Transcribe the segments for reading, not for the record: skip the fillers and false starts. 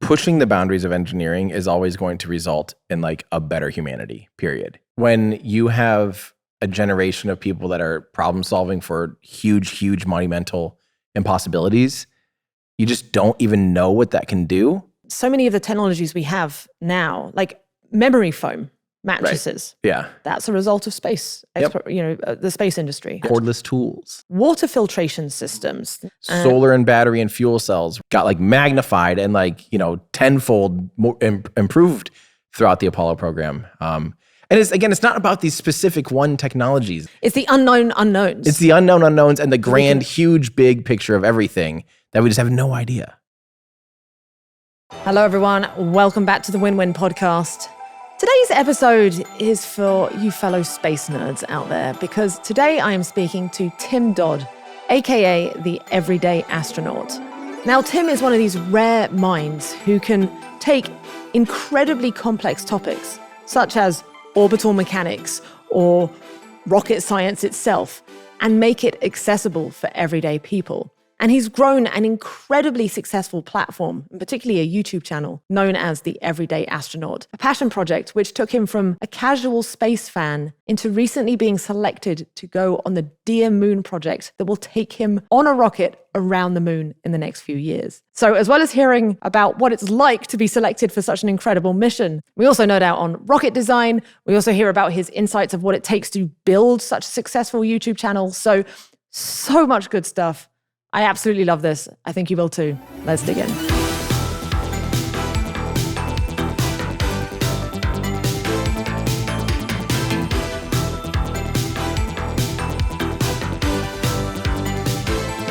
pushing the boundaries of engineering is always going to result in like a better humanity, period. When you have a generation of people that are problem solving for huge monumental impossibilities, you just don't even know what that can do. So many of the technologies we have now, like memory foam mattresses. Right. Yeah. That's a result of space, the space industry. Cordless tools. Water filtration systems. Solar and battery and fuel cells got like magnified and like, tenfold more improved throughout the Apollo program. And it's not about these specific one technologies. It's the unknown unknowns. It's the unknown unknowns and the grand, huge, big picture of everything that we just have no idea. Hello, everyone. Welcome back to the Win-Win Podcast. Today's episode is for you fellow space nerds out there, because today I am speaking to Tim Dodd, aka the Everyday Astronaut. Now, Tim is one of these rare minds who can take incredibly complex topics, such as orbital mechanics or rocket science itself, and make it accessible for everyday people. And he's grown an incredibly successful platform, and particularly a YouTube channel known as the Everyday Astronaut, a passion project which took him from a casual space fan into recently being selected to go on the Dear Moon project that will take him on a rocket around the moon in the next few years. So as well as hearing about what it's like to be selected for such an incredible mission, we also nerd out on rocket design. We also hear about his insights of what it takes to build such a successful YouTube channel. So much good stuff. I absolutely love this. I think you will too. Let's dig in.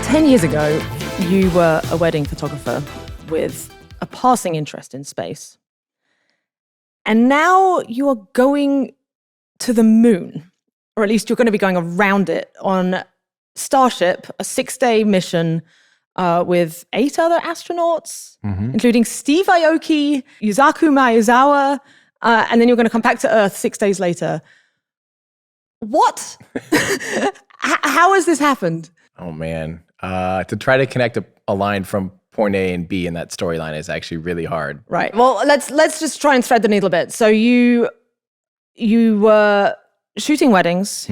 Ten years ago, you were a wedding photographer with a passing interest in space. And now you are going to the moon, or at least you're going to be going around it on Starship, a 6-day mission with 8 other astronauts, including Steve Aoki, Yusaku Maezawa, and then you're going to come back to Earth 6 days later. What? How has this happened? Oh, man. To try to connect a line from point A and B in that storyline is actually really hard. Right. Well, let's just try and thread the needle a bit. So you were shooting weddings.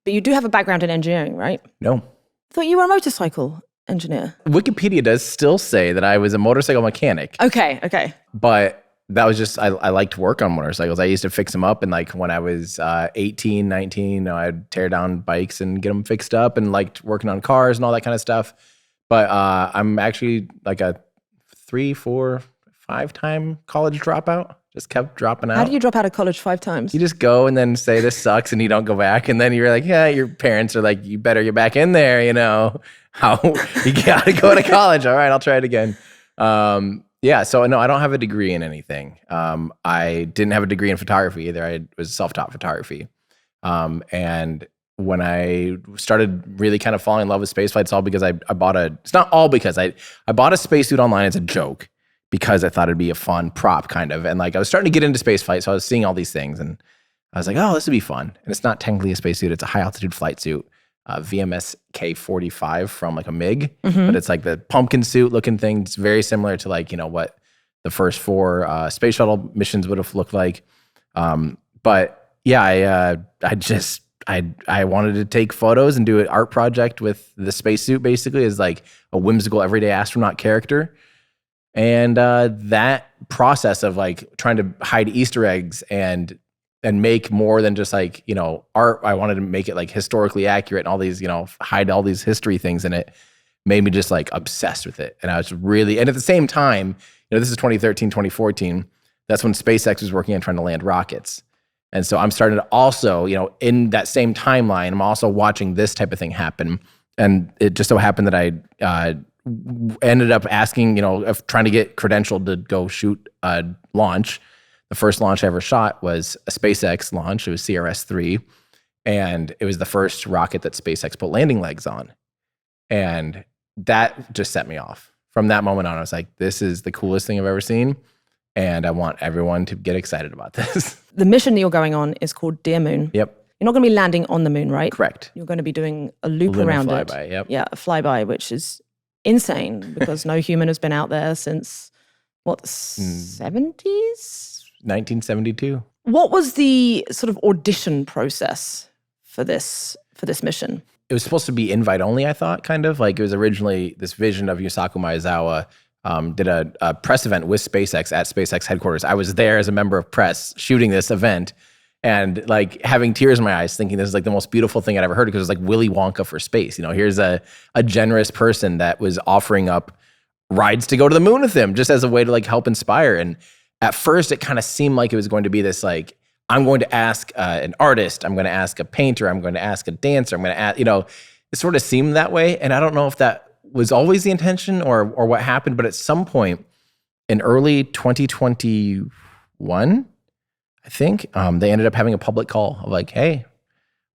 But you do have a background in engineering, right? No. I thought you were a motorcycle engineer. Wikipedia does still say that I was a motorcycle mechanic. Okay. But that was just, I liked to work on motorcycles. I used to fix them up. And like when I was 18, 19, I'd tear down bikes and get them fixed up and liked working on cars and all that kind of stuff. But I'm actually like a 3, 4, 5-time college dropout. Just kept dropping out. How do you drop out of college 5 times? You just go and then say this sucks and you don't go back. And then you're like, yeah, your parents are like, you better get back in there, How you gotta go to college. All right, I'll try it again. So no, I don't have a degree in anything. I didn't have a degree in photography either. I was self-taught photography. And when I started really kind of falling in love with spaceflight, it's all because I bought I bought a spacesuit online as a joke, because I thought it'd be a fun prop kind of. And like I was starting to get into spaceflight, so I was seeing all these things and I was like, oh, this would be fun. And it's not technically a spacesuit, it's a high altitude flight suit, VMS K-45 from like a MiG, but it's like the pumpkin suit looking thing. It's very similar to like, what the first 4 space shuttle missions would have looked like. But yeah, I wanted to take photos and do an art project with the spacesuit basically as like a whimsical everyday astronaut character. And that process of like trying to hide Easter eggs and make more than just like, art, I wanted to make it like historically accurate and all these, hide all these history things in it, made me just like obsessed with it. And I was really, and at the same time, this is 2013, 2014, that's when SpaceX was working on trying to land rockets. And so I'm starting to also, in that same timeline, I'm also watching this type of thing happen. And it just so happened that I ended up asking, trying to get credentialed to go shoot a launch. The first launch I ever shot was a SpaceX launch. It was CRS-3. And it was the first rocket that SpaceX put landing legs on. And that just set me off. From that moment on, I was like, this is the coolest thing I've ever seen. And I want everyone to get excited about this. The mission that you're going on is called Dear Moon. Yep. You're not going to be landing on the moon, right? Correct. You're going to be doing a loop around it. Flyby, yep. Yeah, a flyby, which is insane because no human has been out there since what, 70s? 1972. What was the sort of audition process for this mission? It was supposed to be invite only, I thought, kind of. Like, it was originally this vision of Yusaku Maezawa did a press event with SpaceX at SpaceX headquarters. I was there as a member of press shooting this event and like having tears in my eyes thinking this is like the most beautiful thing I'd ever heard, because it was like Willy Wonka for space. Here's a generous person that was offering up rides to go to the moon with him just as a way to like help inspire. And at first it kind of seemed like it was going to be this like, I'm going to ask an artist, I'm going to ask a painter, I'm going to ask a dancer, I'm going to ask, it sort of seemed that way. And I don't know if that was always the intention or what happened, but at some point in early 2021, I think, they ended up having a public call of like, hey,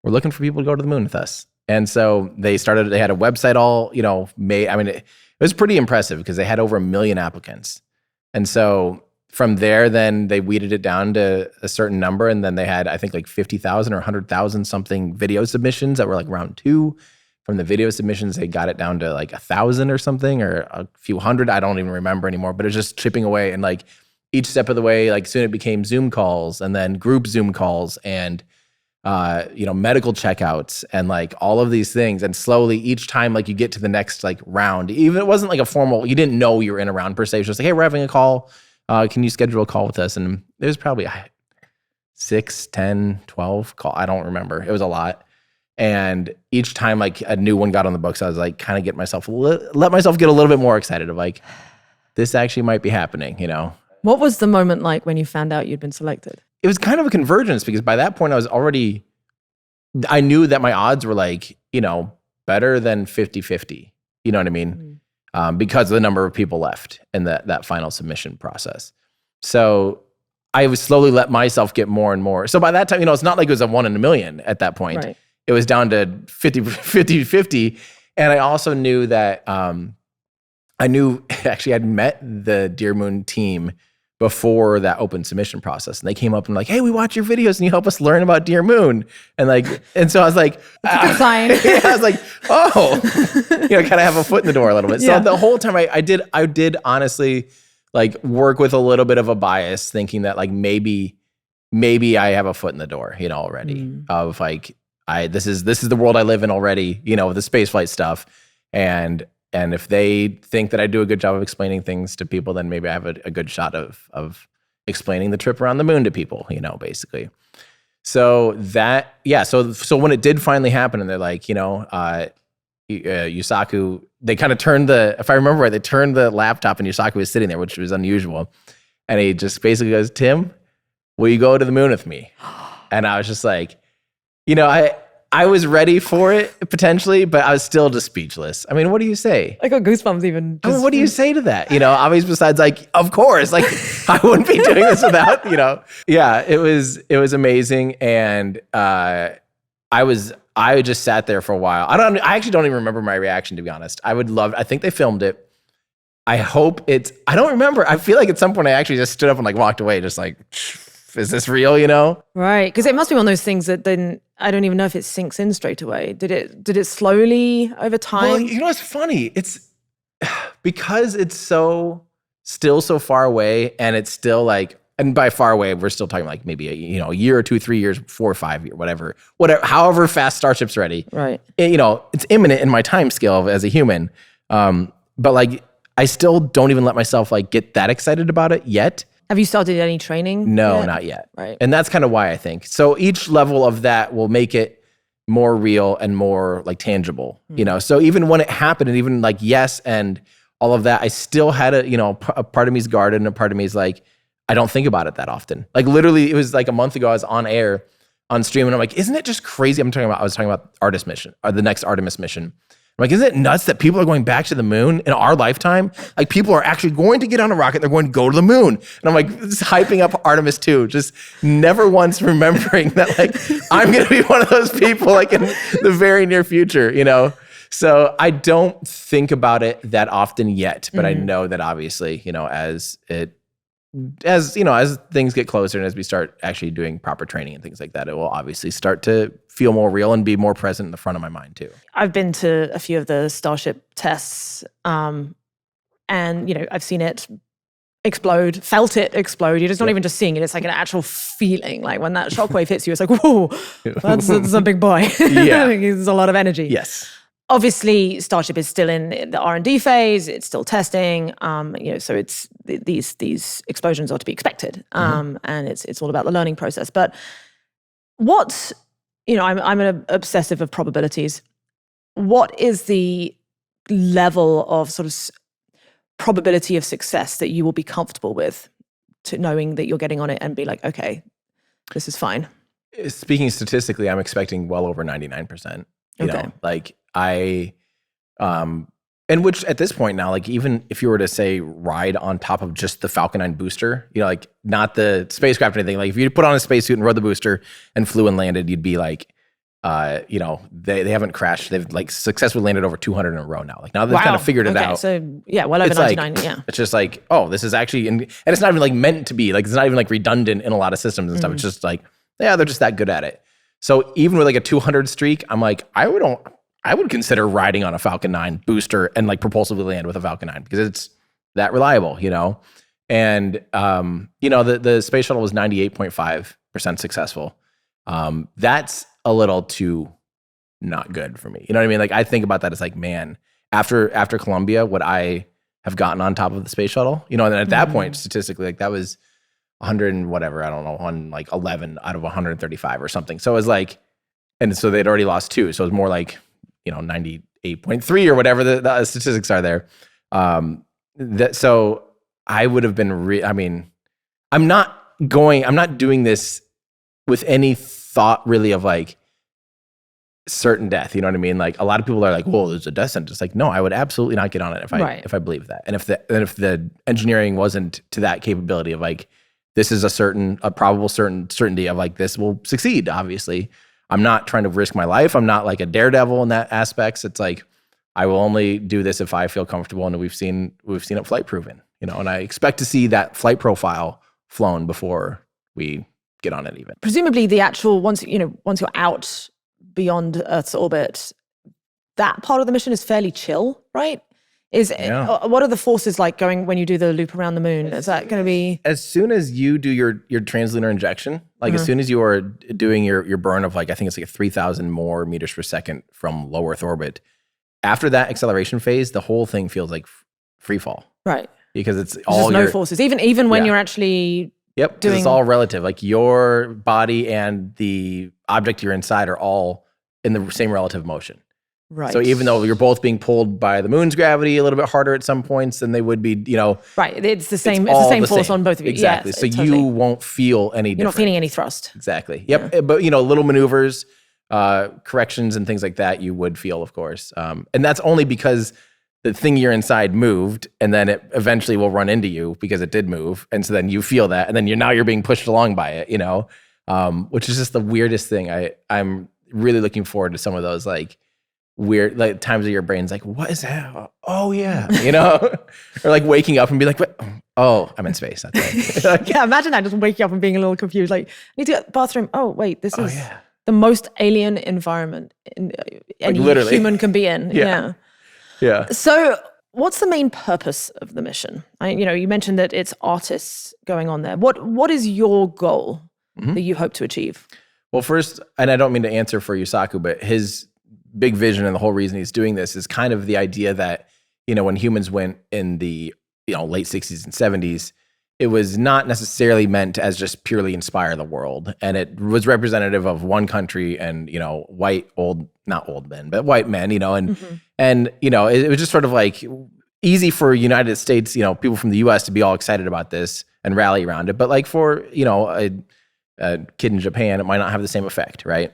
we're looking for people to go to the moon with us. And so they had a website all, made. I mean, it was pretty impressive because they had over 1 million applicants. And so from there, then they weeded it down to a certain number. And then they had, I think, like 50,000 or 100,000 something video submissions that were like round 2. From the video submissions, they got it down to like 1,000 or something, or a few hundred. I don't even remember anymore, but it was just chipping away. And like each step of the way, like soon it became Zoom calls and then group Zoom calls and, medical checkouts and like all of these things. And slowly each time, like you get to the next like round, even it wasn't like a formal, you didn't know you were in a round per se. It was just like, hey, we're having a call. Can you schedule a call with us? And it was probably 6, 10, 12 call. I don't remember. It was a lot. And each time like a new one got on the books, I was like, kind of let myself get a little bit more excited of like, this actually might be happening, What was the moment like when you found out you'd been selected? It was kind of a convergence because by that point I knew that my odds were like, better than 50-50. You know what I mean? Because of the number of people left in that final submission process. So I was slowly let myself get more and more. So by that time, it's not like it was a 1 in a million at that point. Right. It was down to 50-50. And I also knew that actually I'd met the Dear Moon team before that open submission process. And they came up and like, hey, we watch your videos and you help us learn about Dear Moon. And so I was like, good sign. I was like, oh, kind of have a foot in the door a little bit. So the whole time I did honestly like work with a little bit of a bias thinking that like maybe I have a foot in the door, already of like, this is the world I live in already, with the spaceflight stuff. And if they think that I do a good job of explaining things to people, then maybe I have a good shot of explaining the trip around the moon to people, basically. So that, so when it did finally happen and they're like, Yusaku, they kind of turned if I remember right, they turned the laptop and Yusaku was sitting there, which was unusual. And he just basically goes, Tim, will you go to the moon with me? And I was just like, I was ready for it potentially, but I was still just speechless. I mean, what do you say? I got goosebumps even. What do you say to that? Obviously besides like, of course, like I wouldn't be doing this without, Yeah, it was amazing. And I just sat there for a while. I actually don't even remember my reaction, to be honest. I think they filmed it. I hope I don't remember. I feel like at some point I actually just stood up and like walked away, just like, is this real, Right. Because it must be one of those things that then I don't even know if it sinks in straight away. Did it slowly over time? Well, it's funny. It's because it's still so far away, and it's still like, and by far away, we're still talking like maybe a year or 2, 3 years, 4 or 5 years, whatever, however fast Starship's ready. Right. It's imminent in my time scale as a human. But like, I still don't even let myself like get that excited about it yet. Have you started any training? No, yet? Not yet. Right. And that's kind of why I think. So each level of that will make it more real and more like tangible, So even when it happened and even like, yes, and all of that, I still had a part of me's guarded and a part of me's like, I don't think about it that often. Like literally it was like a month ago, I was on air on stream and I'm like, isn't it just crazy? I was talking about Artemis mission or the next Artemis mission. I'm like, isn't it nuts that people are going back to the moon in our lifetime? Like people are actually going to get on a rocket. They're going to go to the moon. And I'm like hyping up Artemis 2, just never once remembering that like, I'm going to be one of those people like in the very near future, So I don't think about it that often yet, but I know that obviously, as things get closer and as we start actually doing proper training and things like that, it will obviously start to feel more real and be more present in the front of my mind too. I've been to a few of the Starship tests, and I've seen it explode, felt it explode. You're just not even just seeing it. It's like an actual feeling. Like when that shockwave hits you, it's like, whoa, that's a big boy. Yeah. There's a lot of energy. Yes. Obviously, Starship is still in the R&D phase. It's still testing. So it's these explosions are to be expected. And it's all about the learning process. But what, I'm an obsessive of probabilities. What is the level of sort of probability of success that you will be comfortable with, to knowing that you're getting on it and be like, okay, this is fine? Speaking statistically, I'm expecting well over 99%. You know, like and which at this point now, like even if you were to say ride on top of just the Falcon 9 booster, like not the spacecraft or anything, like if you put on a spacesuit and rode the booster and flew and landed, you'd be like, they haven't crashed. They've like successfully landed over 200 in a row now. Like now they've kind of figured it out. So yeah, well over 99. Like, it's just like, oh, this is actually, and it's not even like meant to be. Like it's not even like redundant in a lot of systems and stuff. It's just like, yeah, they're just that good at it. So even with like a 200 streak, I'm like, I would consider riding on a Falcon 9 booster and like propulsively land with a Falcon 9 because it's that reliable, And the space shuttle was 98.5% successful. That's a little too not good for me. You know what I mean? Like I think about that as like, man, after Columbia, would I have gotten on top of the space shuttle? And then at that point, statistically, like that was 100 and whatever, I don't know, on like 11 out of 135 or something. So it was like, and so they'd already lost 2. So it was more like, 98.3 or whatever the statistics are there. So I would have been, I'm not doing this with any thought really of like certain death. You know what I mean? Like a lot of people are like, well, there's a death sentence. Like, no, I would absolutely not get on it if I believe that. And if the engineering wasn't to that capability of like, this is a probable certainty of like, this will succeed, obviously. I'm not trying to risk my life. I'm not like a daredevil in that aspects. It's like, I will only do this if I feel comfortable. And we've seen it flight proven, and I expect to see that flight profile flown before we get on it even. Presumably the actual, once you're out beyond Earth's orbit, that part of the mission is fairly chill, right? What are the forces like going when you do the loop around the moon? Is that going to be? As soon as you do your translunar injection, like as soon as you are doing your burn of like, I think it's like 3,000 more meters per second from low Earth orbit, after that acceleration phase, the whole thing feels like free fall. Right. Because it's all just no forces. Even when you're actually because it's all relative. Like your body and the object you're inside are all in the same relative motion. Right. So even though you're both being pulled by the moon's gravity a little bit harder at some points than they would be, Right. It's the same. It's the same force on both of you. Exactly. Yeah, so totally. You won't feel any. You're not feeling any thrust. Exactly. Yep. Yeah. But little maneuvers, corrections, and things like that, you would feel, of course. And that's only because the thing you're inside moved, and then it eventually will run into you because it did move, and so then you feel that, and then you're being pushed along by it. Which is just the weirdest thing. I'm really looking forward to some of those like weird like times of your brain's like, what is that? Oh yeah, or like waking up and be like, what? Oh, I'm in space. That's right. Yeah, imagine that, just waking up and being a little confused. Like, I need to get to the bathroom. Oh wait, this is the most alien environment any literally human can be in. Yeah. So, what's the main purpose of the mission? You mentioned that it's artists going on there. What is your goal that you hope to achieve? Well, first, and I don't mean to answer for Yusaku, but his big vision and the whole reason he's doing this is kind of the idea that, when humans went in the, late 60s and 70s, it was not necessarily meant as just purely inspire the world. And it was representative of one country and, not old men, but white men, and it was just sort of like easy for United States, people from the US to be all excited about this and rally around it. But like for, a kid in Japan, it might not have the same effect, right?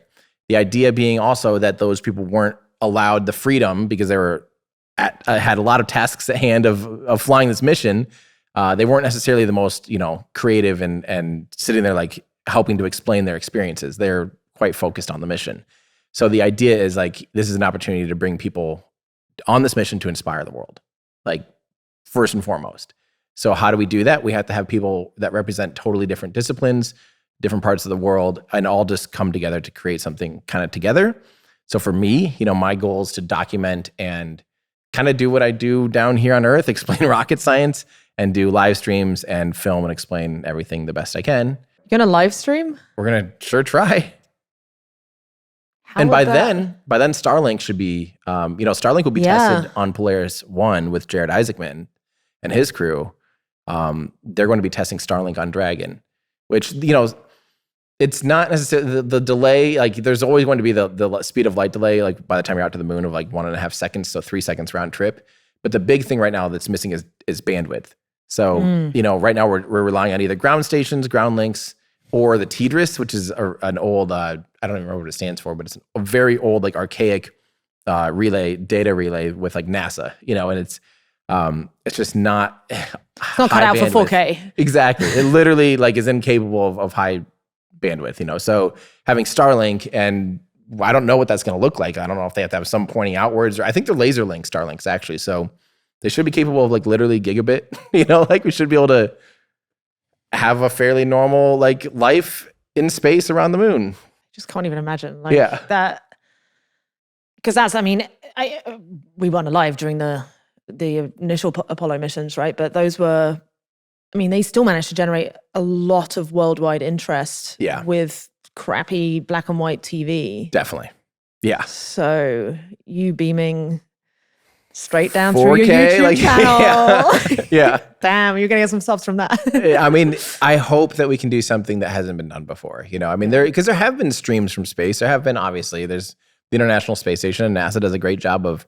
The idea being also that those people weren't allowed the freedom because they were had a lot of tasks at hand of flying this mission. They weren't necessarily the most, creative and sitting there like helping to explain their experiences. They're quite focused on the mission. So the idea is like, this is an opportunity to bring people on this mission to inspire the world, like first and foremost. So how do we do that? We have to have people that represent totally different disciplines, different parts of the world, and all just come together to create something kind of together. So for me, my goal is to document and kind of do what I do down here on Earth, explain rocket science, and do live streams and film and explain everything the best I can. You're gonna live stream? We're gonna sure try. How And would by that- then, Starlink should be, Starlink will be tested on Polaris 1 with Jared Isaacman and his crew. They're going to be testing Starlink on Dragon, which, it's not necessarily the delay. Like, there's always going to be the speed of light delay, like by the time you're out to the moon, of like 1.5 seconds, so 3 seconds round trip. But the big thing right now that's missing is bandwidth. So, right now we're relying on either ground stations, ground links, or the TDRS, which is an old, I don't even remember what it stands for, but it's a very old, like archaic data relay with like NASA, and it's just not. It's not cut out for 4K. Exactly. It literally like is incapable of high bandwidth, So having Starlink, and I don't know what that's going to look like. I don't know if they have to have some pointing outwards, or I think they're laser link Starlinks actually. So they should be capable of like literally gigabit, like we should be able to have a fairly normal like life in space around the moon. Just can't even imagine that. Because we weren't alive during the initial Apollo missions, right? But those were, they still managed to generate a lot of worldwide interest with crappy black and white TV. Definitely. Yeah. So you beaming straight down 4K, through your YouTube channel. Yeah. Damn, you're going to get some subs from that. I hope that we can do something that hasn't been done before. Because there have been streams from space. There have been, obviously, there's the International Space Station, and NASA does a great job of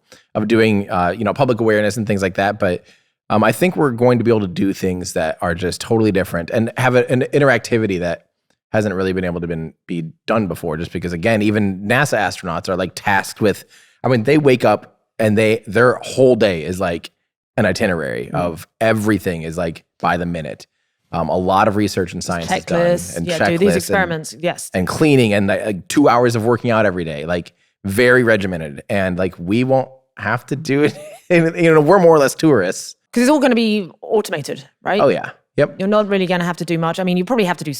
doing, public awareness and things like that. But I think we're going to be able to do things that are just totally different and have an interactivity that hasn't really been able to be done before. Just because, again, even NASA astronauts are like tasked with, they wake up and their whole day is like an itinerary of everything is like by the minute. A lot of research and science is done, and checklists, do these experiments, and cleaning, and like 2 hours of working out every day, like very regimented. And like we won't have to do it. We're more or less tourists because it's all going to be automated, right? Oh yeah, yep. You're not really going to have to do much. You probably have to do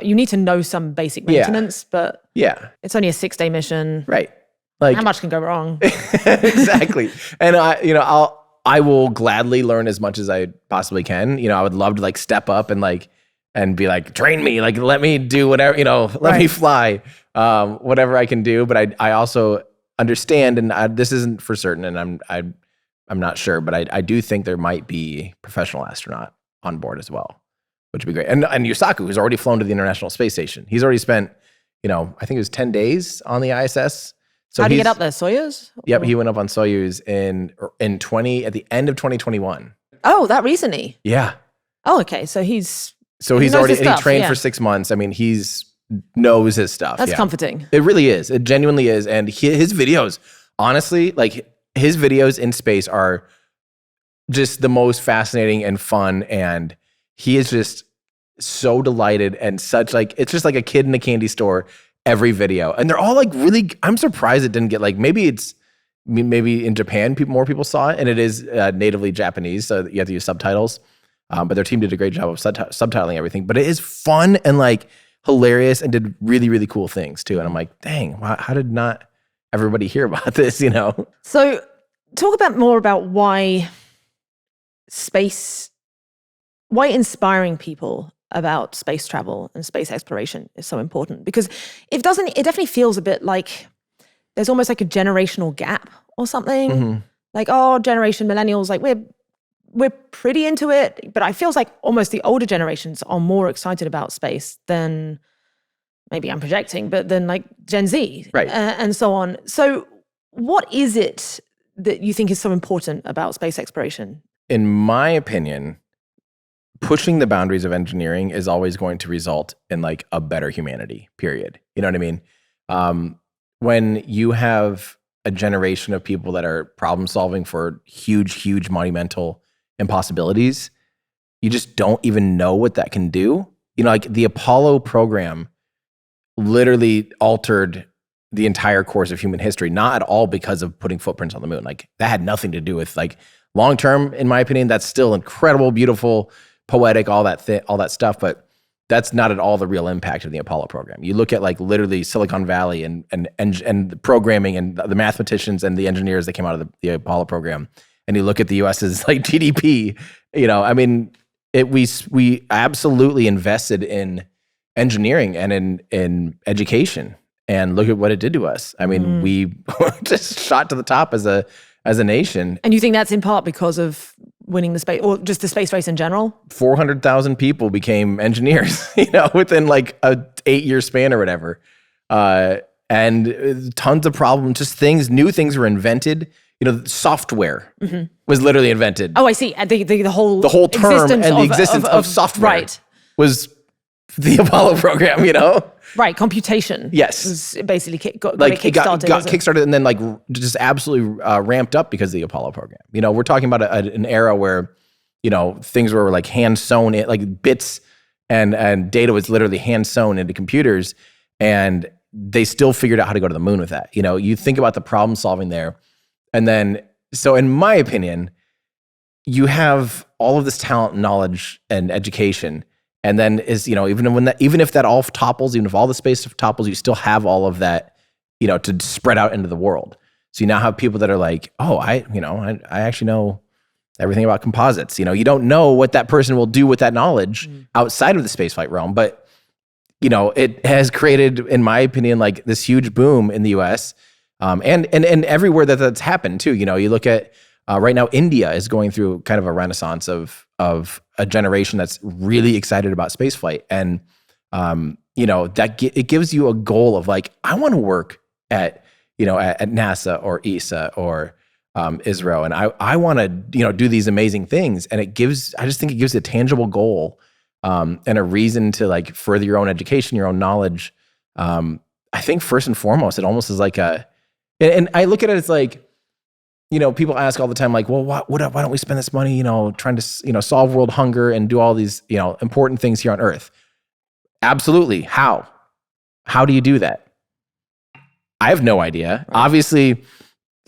you need to know some basic maintenance, but it's only a 6-day mission, right? Like, how much can go wrong? Exactly. And I will gladly learn as much as I possibly can. I would love to like step up and be like, train me, like let me do whatever, let me fly, whatever I can do. But I also understand, and this isn't for certain, and I'm not sure, but I do think there might be professional astronaut on board as well, which would be great. And Yusaku, who's already flown to the International Space Station, he's already spent, I think it was 10 days on the ISS. So how do you get up there, Soyuz? Yep, he went up on Soyuz at the end of 2021. Oh, that recently? Yeah. Oh, okay. So he's already, and he trained for 6 months. He's knows his stuff. That's comforting. It really is. It genuinely is. And his videos, honestly, like his videos in space are just the most fascinating and fun. And he is just so delighted and such like, it's just like a kid in a candy store. Every video, and they're all like really. I'm surprised it didn't get like maybe in Japan more people saw it, and it is natively Japanese, so you have to use subtitles. But their team did a great job of subtitling everything. But it is fun and like hilarious, and did really really cool things too. And I'm like, dang, how did not everybody hear about this? So talk more about why inspiring people about space travel and space exploration is so important, because it definitely feels a bit like there's almost like a generational gap or something. Mm-hmm. Like, generation millennials, like we're pretty into it, but it feels like almost the older generations are more excited about space than, maybe I'm projecting, but than like Gen Z, right, and so on. So what is it that you think is so important about space exploration? In my opinion, pushing the boundaries of engineering is always going to result in like a better humanity, period. You know what I mean? When you have a generation of people that are problem solving for huge monumental impossibilities, you just don't even know what that can do. Like the Apollo program literally altered the entire course of human history, not at all because of putting footprints on the moon. Like that had nothing to do with like long term, in my opinion, that's still incredible, beautiful, poetic, all that stuff, but that's not at all the real impact of the Apollo program. You look at like literally Silicon Valley and the programming and the mathematicians and the engineers that came out of the Apollo program, and you look at the US's like GDP, I mean, we absolutely invested in engineering and in education, and look at what it did to us. I mean, we just shot to the top as a nation. And you think that's in part because of winning the space, or just the space race in general? 400,000 people became engineers, within like a 8-year span or whatever. And tons of problems, just new things were invented. Software was literally invented. Oh, I see. The whole term and the existence of software was the Apollo program, Right, computation. Yes. Was basically got kickstarted. Got kickstarted and then like just absolutely ramped up because of the Apollo program. We're talking about an era where, things were like hand sewn in, like bits and data was literally hand sewn into computers, and they still figured out how to go to the moon with that. You think about the problem solving there. And then, so in my opinion, you have all of this talent, knowledge, and education. And then even if that all topples, even if all the space topples, you still have all of that, to spread out into the world. So you now have people that are like, oh, I actually know everything about composites. You don't know what that person will do with that knowledge outside of the spaceflight realm, but it has created, in my opinion, like this huge boom in the US, and everywhere that's happened too. You look at right now, India is going through kind of a renaissance of a generation that's really excited about spaceflight, and it gives you a goal of like, I want to work at NASA or ESA or ISRO, and I want to do these amazing things, and I just think it gives a tangible goal. And a reason to like further your own education, your own knowledge. I think first and foremost, it almost is like and I look at it as like, people ask all the time, like, well, why don't we spend this money, trying to, solve world hunger and do all these, important things here on Earth? Absolutely. How do you do that? I have no idea. Right. Obviously,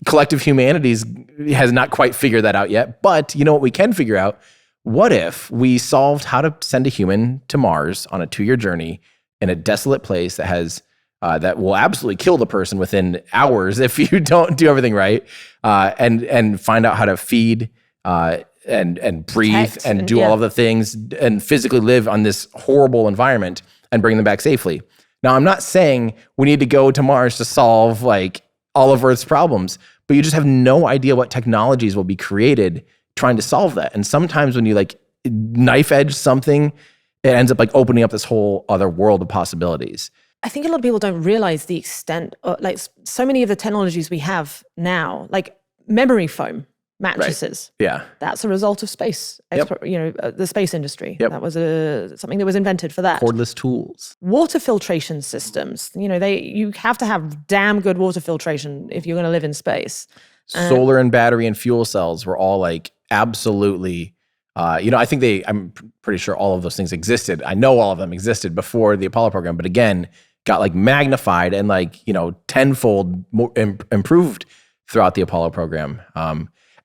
collective humanities has not quite figured that out yet, but you know what we can figure out? What if we solved how to send a human to Mars on a 2-year journey in a desolate place that has that will absolutely kill the person within hours if you don't do everything right, and find out how to feed and breathe and do all of the things and physically live on this horrible environment and bring them back safely. Now, I'm not saying we need to go to Mars to solve like all of Earth's problems, but you just have no idea what technologies will be created trying to solve that. And sometimes when you like knife edge something, it ends up like opening up this whole other world of possibilities. I think a lot of people don't realize the extent of, like, so many of the technologies we have now, like memory foam mattresses. Right. Yeah. That's a result of space, the space industry. Yep. That was something that was invented for that. Cordless tools. Water filtration systems. You have to have damn good water filtration if you're going to live in space. Solar and battery and fuel cells were all like absolutely, I think I'm pretty sure all of those things existed. I know all of them existed before the Apollo program, but again, got like magnified and like, tenfold more improved throughout the Apollo program.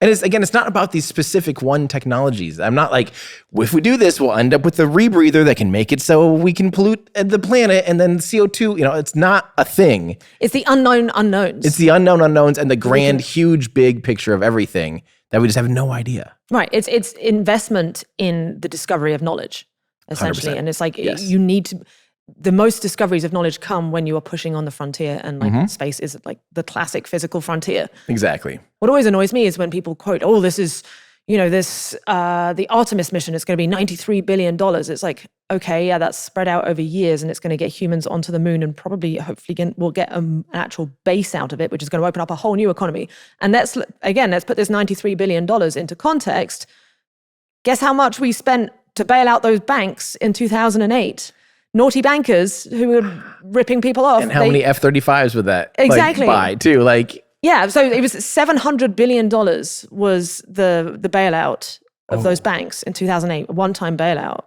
And it's not about these specific one technologies. I'm not like, if we do this, we'll end up with a rebreather that can make it so we can pollute the planet and then CO2, it's not a thing. It's the unknown unknowns. It's the unknown unknowns and the grand, huge, big picture of everything that we just have no idea. Right. It's investment in the discovery of knowledge, essentially. 100%. And it's like, you need to, the most discoveries of knowledge come when you are pushing on the frontier, and like space is like the classic physical frontier. Exactly. What always annoys me is when people quote, "Oh, this is, the Artemis mission is going to be $93 billion." It's like, okay, yeah, that's spread out over years, and it's going to get humans onto the moon, and probably, hopefully, we'll get an actual base out of it, which is going to open up a whole new economy. And let's put this $93 billion into context. Guess how much we spent to bail out those banks in 2008? Naughty bankers who were ripping people off. And how many F-35s would that buy too? Yeah, so it was $700 billion was the bailout of those banks in 2008, a one-time bailout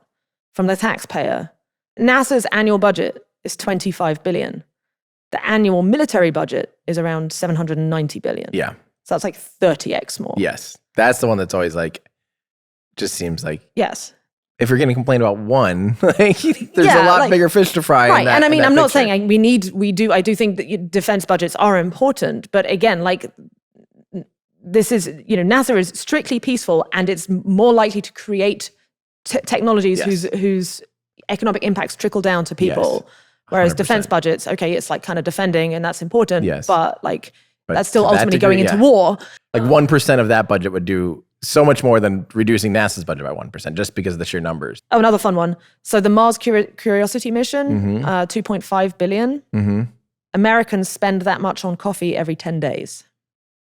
from the taxpayer. NASA's annual budget is $25 billion. The annual military budget is around $790 billion. Yeah. So that's like 30x more. Yes. That's the one that's always like, just seems like. Yes. If you're going to complain about one, there's a lot bigger fish to fry. Right. And I mean, I'm not saying I do think that defense budgets are important, but again, like this is, NASA is strictly peaceful, and it's more likely to create technologies whose economic impacts trickle down to people. Yes. Whereas defense budgets, okay, it's like kind of defending, and that's important, but that's still to that ultimately degree, going into war. Like 1% of that budget would do so much more than reducing NASA's budget by 1%, just because of the sheer numbers. Oh, another fun one. So the Mars Curiosity mission, $2.5 billion. Mm-hmm. Americans spend that much on coffee every 10 days.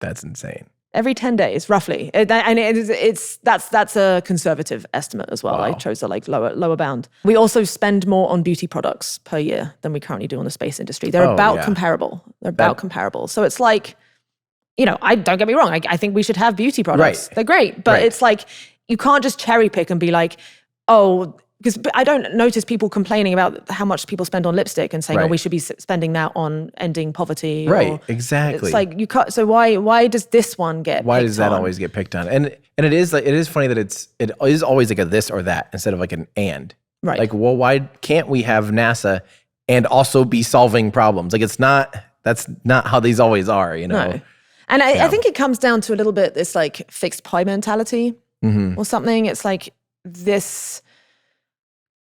That's insane. Every 10 days, roughly. And that's a conservative estimate as well. Wow. I chose a lower bound. We also spend more on beauty products per year than we currently do on the space industry. They're comparable. Comparable. So it's like, I don't get me wrong. I think we should have beauty products. Right. They're great. But it's like, you can't just cherry pick and be like, oh, because I don't notice people complaining about how much people spend on lipstick and saying, oh, we should be spending that on ending poverty. Right, exactly. It's like, you can't, so why does this one get Why picked does that on? always get picked on? And it is funny that it is always like a this or that instead of like an and. Right. Like, well, why can't we have NASA and also be solving problems? Like, that's not how these always are, No. And I think it comes down to a little bit this like fixed pie mentality or something. It's like this.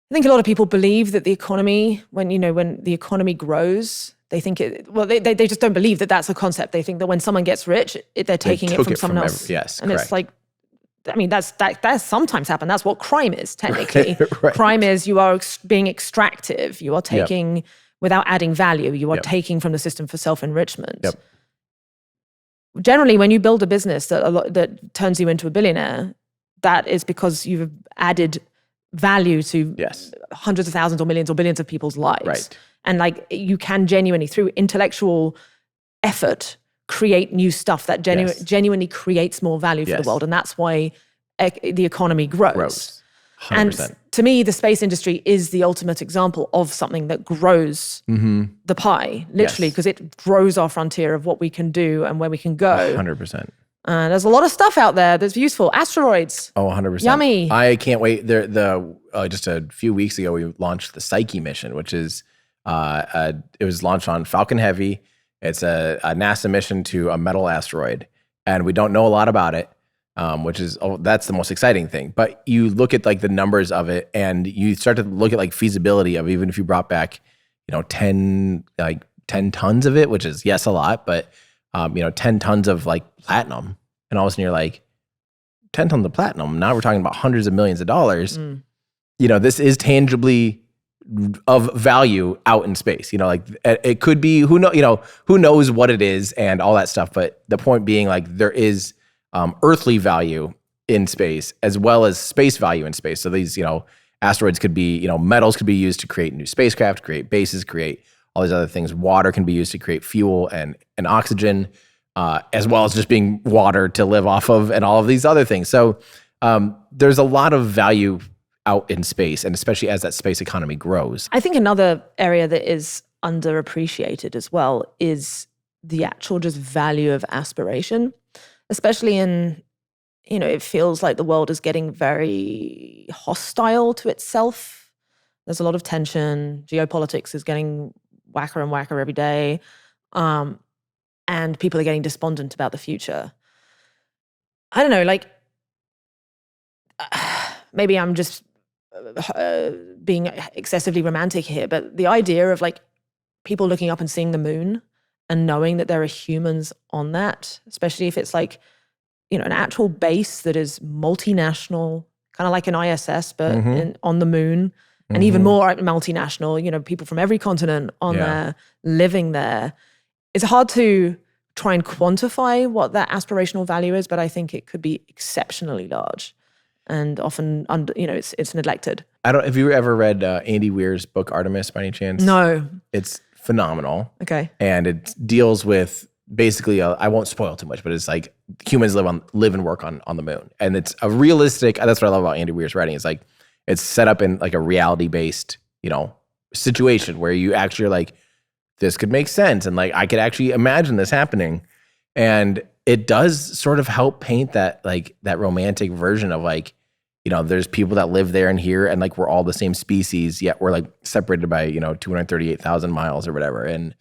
I think a lot of people believe that the economy, when the economy grows, they think they just don't believe that that's a concept. They think that when someone gets rich, they're taking it from someone else. Yes, and correct. it's like, I mean, that sometimes happen. That's what crime is technically. Right. Crime is you are being extractive. You are taking without adding value. You are taking from the system for self-enrichment. Yep. Generally, when you build a business that turns you into a billionaire, that is because you've added value to hundreds of thousands or millions or billions of people's lives. Right. And like, you can genuinely, through intellectual effort, create new stuff that genuinely creates more value for the world. And that's why the economy grows. 100%. And to me, the space industry is the ultimate example of something that grows the pie, literally, because it grows our frontier of what we can do and where we can go. 100%. There's a lot of stuff out there that's useful. Asteroids. Oh, 100%. Yummy. I can't wait. Just a few weeks ago, we launched the Psyche mission, which is, it was launched on Falcon Heavy. It's a NASA mission to a metal asteroid. And we don't know a lot about it, that's the most exciting thing. But you look at like the numbers of it, and you start to look at like feasibility of, even if you brought back, 10 tons of it, which is, yes, a lot, but 10 tons of like platinum, and all of a sudden you're like, 10 tons of platinum. Now we're talking about hundreds of millions of dollars. This is tangibly of value out in space. Like it could be, who knows what it is and all that stuff. But the point being, like, there is earthly value in space as well as space value in space. So these, asteroids could be, metals could be used to create new spacecraft, create bases, create all these other things. Water can be used to create fuel and oxygen, as well as just being water to live off of, and all of these other things. So there's a lot of value out in space, and especially as that space economy grows. I think another area that is underappreciated as well is the actual just value of aspiration, especially in, it feels like the world is getting very hostile to itself. There's a lot of tension. Geopolitics is getting whacker and whacker every day. And people are getting despondent about the future. I don't know, like, maybe I'm just being excessively romantic here, but the idea of like people looking up and seeing the moon and knowing that there are humans on that, especially if it's like, an actual base that is multinational, kind of like an ISS, but on the moon, and even more multinational, people from every continent on there, living there. It's hard to try and quantify what that aspirational value is, but I think it could be exceptionally large, and often it's neglected. Have you ever read Andy Weir's book Artemis by any chance? No. It's phenomenal. Okay. And it deals with basically, I won't spoil too much, but it's like humans live and work on the moon, and it's a realistic. That's what I love about Andy Weir's writing. It's like it's set up in like a reality based situation where you actually are like, this could make sense, and like I could actually imagine this happening. And it does sort of help paint that romantic version of like, there's people that live there and here, and like we're all the same species, yet we're like separated by 238,000 miles or whatever. And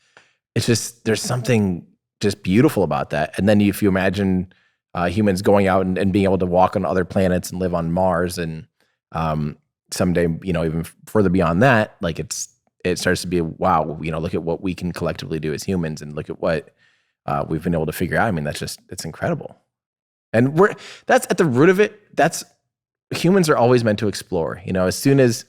it's just, there's something just beautiful about that. And then if you imagine humans going out and being able to walk on other planets and live on Mars, and someday, even further beyond that, like it starts to be, wow, look at what we can collectively do as humans, and look at what we've been able to figure out. I mean, it's incredible. And that's at the root of it. Humans are always meant to explore, as soon as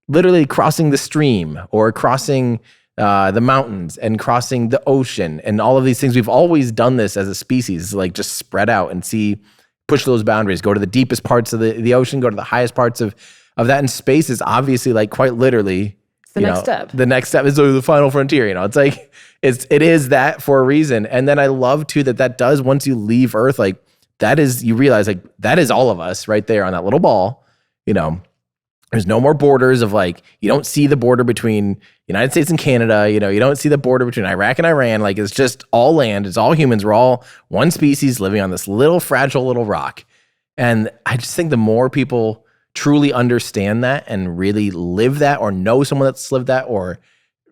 literally crossing the stream or crossing the mountains and crossing the ocean and all of these things. We've always done this as a species, like just spread out and push those boundaries, go to the deepest parts of the ocean, go to the highest parts of that. And space is obviously, like, quite literally, the next step. The next step is the final frontier. It's like, it is that for a reason. And then I love too that does, once you leave Earth, like that is, you realize like that is all of us right there on that little ball. There's no more borders of, like, you don't see the border between United States and Canada. You don't see the border between Iraq and Iran. Like, it's just all land. It's all humans. We're all one species living on this little fragile little rock. And I just think the more people truly understand that and really live that, or know someone that's lived that, or,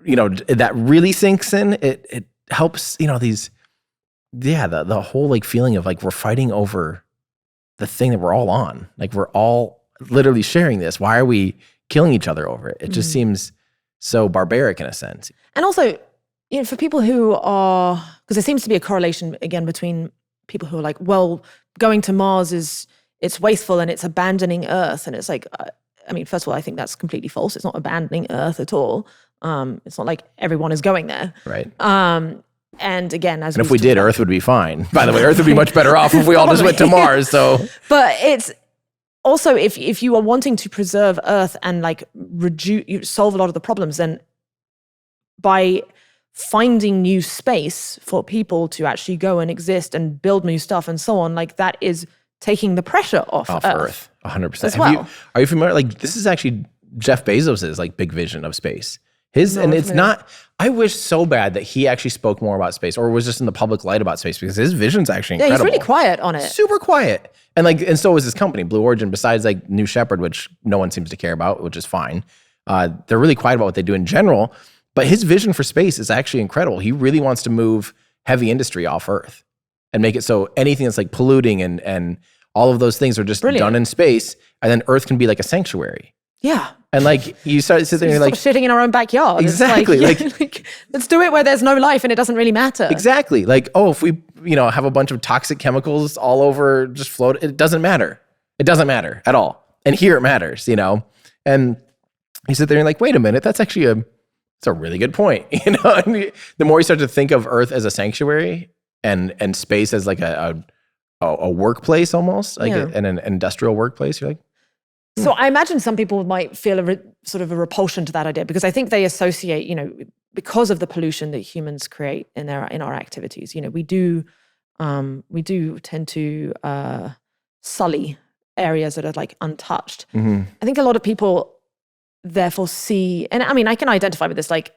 that really sinks in, it helps, the whole like feeling of like we're fighting over the thing that we're all on. Like, we're all literally sharing this. Why are we killing each other over it? It just seems so barbaric in a sense. And also, for people who are, because there seems to be a correlation again between people who are like, well, going to Mars it's wasteful and it's abandoning Earth. And it's like, first of all, I think that's completely false. It's not abandoning Earth at all. It's not like everyone is going there. Right. And again, if we did, Earth would be fine. By the way, Earth would be much better off if we all just went to Mars. So, but it's also, if you are wanting to preserve Earth and like solve a lot of the problems, then by finding new space for people to actually go and exist and build new stuff and so on, like that is taking the pressure off Earth. 100%. As well. Are you familiar? Like, this is actually Jeff Bezos's like big vision of space. It's not, I wish so bad that he actually spoke more about space, or was just in the public light about space, because his vision's actually incredible. Yeah, he's really quiet on it. Super quiet. And so is his company, Blue Origin, besides like New Shepard, which no one seems to care about, which is fine. They're really quiet about what they do in general, but his vision for space is actually incredible. He really wants to move heavy industry off Earth and make it so anything that's like polluting and all of those things are just done in space, and then Earth can be like a sanctuary. Yeah. And like you start sitting there and you're like shitting in our own backyard. Exactly. Like, let's do it where there's no life and it doesn't really matter. Exactly. Like, if we, have a bunch of toxic chemicals all over, just float, it doesn't matter. It doesn't matter at all. And here it matters, And you sit there and you're like, wait a minute, that's actually it's a really good point. And the more you start to think of Earth as a sanctuary and space as like a workplace almost, like an industrial workplace, you're like, So I imagine some people might feel sort of a repulsion to that idea, because I think they associate, because of the pollution that humans create in our activities, we do tend to sully areas that are like untouched. Mm-hmm. I think a lot of people therefore see, and I can identify with this. Like,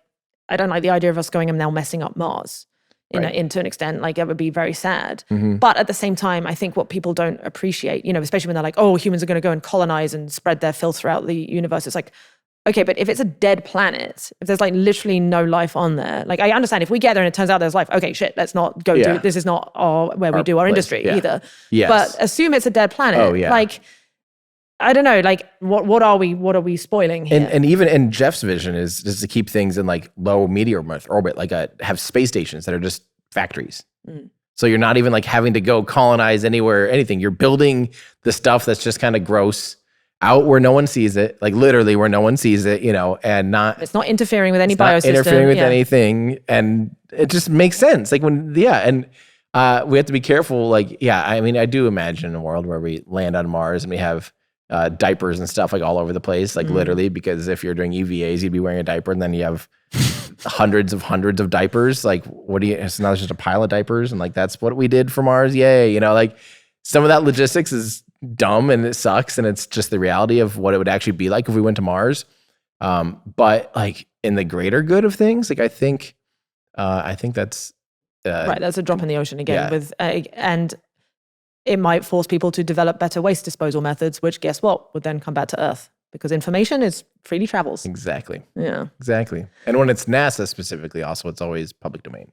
I don't like the idea of us going and now messing up Mars. To an extent, like it would be very sad. Mm-hmm. But at the same time, I think what people don't appreciate, especially when they're like, oh, humans are going to go and colonize and spread their filth throughout the universe. It's like, okay, but if it's a dead planet, if there's like literally no life on there, like I understand if we get there and it turns out there's life, okay, shit, let's not go do it. This is not where we do our industry either. Yes. But assume it's a dead planet. Oh, yeah. Like, I don't know, like what are we spoiling here? And even in Jeff's vision is to keep things in like low meteor orbit, like have space stations that are just factories. So you're not even like having to go colonize anywhere, anything. You're building the stuff that's just kind of gross out where no one sees it, like literally where no one sees it, and not. It's not interfering with any biosystem. Interfering with anything, and it just makes sense. Like we have to be careful. Like, I do imagine a world where we land on Mars and we have diapers and stuff like all over the place, like literally, because if you're doing EVAs, you'd be wearing a diaper, and then you have hundreds of diapers. Like, what do you? It's not just a pile of diapers, and like that's what we did for Mars. Yay! Like some of that logistics is dumb and it sucks, and it's just the reality of what it would actually be like if we went to Mars. But like in the greater good of things, like I think that's right. That's a drop in the ocean again. And it might force people to develop better waste disposal methods, which guess what would then come back to Earth, because information is freely travels. Exactly. Yeah. Exactly. And when it's NASA specifically, also it's always public domain.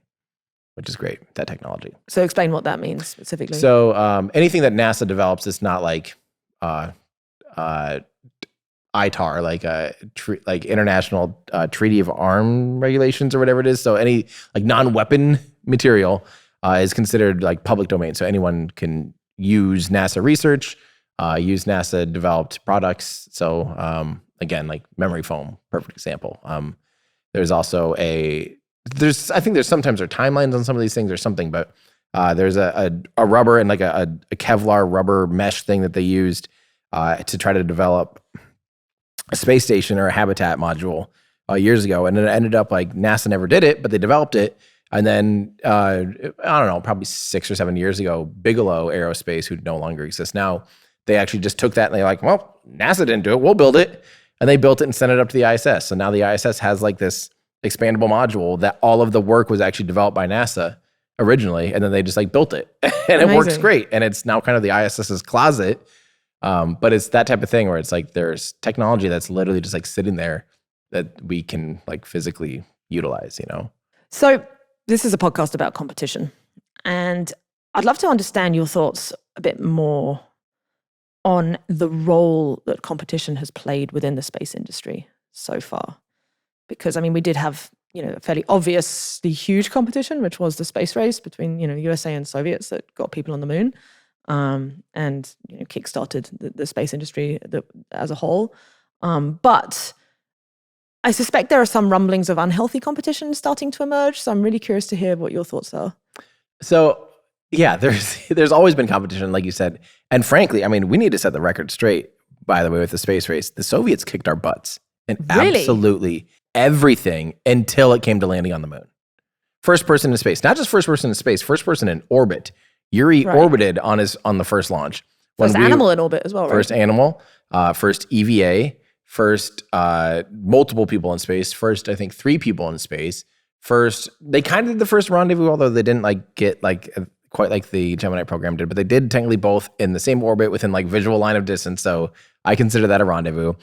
which is great, that technology. So explain what that means specifically. So anything that NASA develops is not like ITAR, like International Treaty of Arm Regulations or whatever it is. So any like non-weapon material is considered like public domain. So anyone can use NASA research, use NASA developed products. So again, like memory foam, perfect example. There's also I think there's sometimes there are timelines on some of these things or something, but there's a rubber and like a Kevlar rubber mesh thing that they used to try to develop a space station or a habitat module years ago. And it ended up like NASA never did it, but they developed it. And then, I don't know, probably 6 or 7 years ago, Bigelow Aerospace, who no longer exists now, they actually just took that and they're like, well, NASA didn't do it, we'll build it. And they built it and sent it up to the ISS. So now the ISS has like this expandable module that all of the work was actually developed by NASA originally. And then they just like built it and it works great. And it's now kind of the ISS's closet. But it's that type of thing where it's like there's technology that's literally just like sitting there that we can like physically utilize, you know? So this is a podcast about competition. And I'd love to understand your thoughts a bit more on the role that competition has played within the space industry so far. Because, I mean, we did have, a fairly obviously huge competition, which was the space race between, USA and Soviets that got people on the moon. And kickstarted the space industry as a whole. But I suspect there are some rumblings of unhealthy competition starting to emerge. So I'm really curious to hear what your thoughts are. So yeah, there's always been competition, like you said. And frankly, I mean, we need to set the record straight, by the way, with the space race. The Soviets kicked our butts in absolutely everything until it came to landing on the moon. First person in space, not just first person in space, first person in orbit. Yuri orbited on the first launch. First animal in orbit as well, right? First animal, first EVA, first multiple people in space, first, I think, 3 people in space. First, they kind of did the first rendezvous, although they didn't like get like quite like the Gemini program did, but they did technically both in the same orbit within like visual line of distance. So I consider that a rendezvous.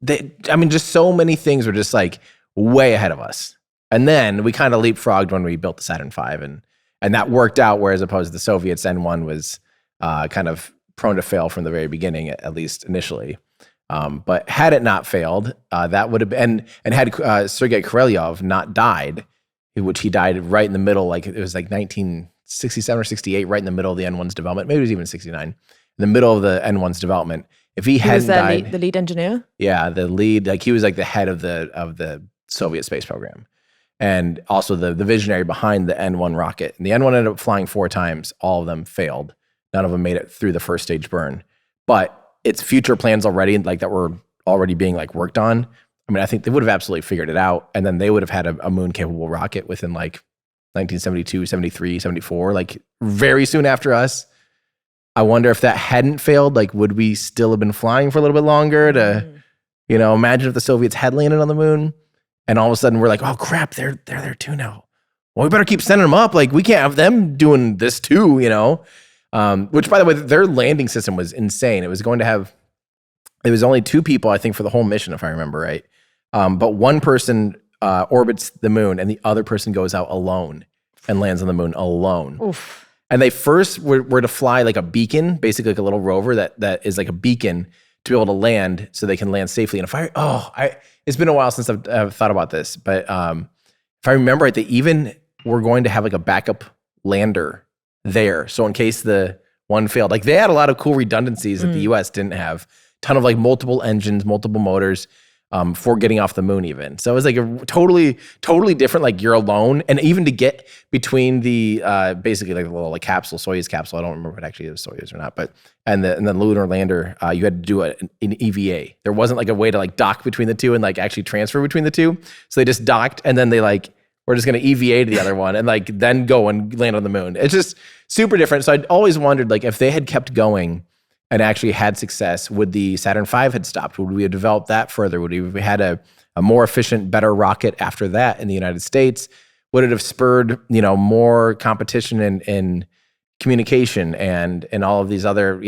Just so many things were just like way ahead of us. And then we kind of leapfrogged when we built the Saturn V and that worked out, whereas opposed to the Soviets, N1 was kind of prone to fail from the very beginning, at least initially. But had it not failed, that would have been, and had Sergei Korolev not died, which he died right in the middle, like it was like 1967 or 68, right in the middle of the N1's development. Maybe it was even 69, in the middle of the N1's development. If he hadn't died, the lead engineer. Yeah, the lead, like he was like the head of the Soviet space program. And also the visionary behind the N1 rocket. And the N1 ended up flying 4 times. All of them failed. None of them made it through the first stage burn. But its future plans already, like that were already being like worked on. I mean, I think they would have absolutely figured it out. And then they would have had a moon-capable rocket within like 1972, 73, 74, like very soon after us. I wonder if that hadn't failed, like would we still have been flying for a little bit longer to, imagine if the Soviets had landed on the moon? And all of a sudden we're like, oh crap, they're there too now. Well, we better keep sending them up. Like we can't have them doing this too, Which by the way, their landing system was insane. It was only 2 people, I think, for the whole mission, if I remember right. But one person orbits the moon and the other person goes out alone and lands on the moon alone. Oof. And they first were to fly like a beacon, basically like a little rover that is like a beacon to be able to land so they can land safely. And it's been a while since I've thought about this, but if I remember right, they even were going to have like a backup lander there. So in case the one failed, like they had a lot of cool redundancies that the US didn't have. Ton of like multiple engines, multiple motors for getting off the moon even. So it was like a totally different, like you're alone. And even to get between the, basically like the little like capsule, Soyuz capsule, I don't remember if it actually is Soyuz or not, but, and the lunar lander, you had to do an EVA. There wasn't like a way to like dock between the two and like actually transfer between the two. So they just docked and then they like, we're just going to EVA to the other one and like then go and land on the moon. It's just super different. So I'd always wondered like if they had kept going and actually had success, would the Saturn V had stopped? Would we have developed that further? Would we have had a more efficient, better rocket after that in the United States? Would it have spurred, more competition in communication and all of these other,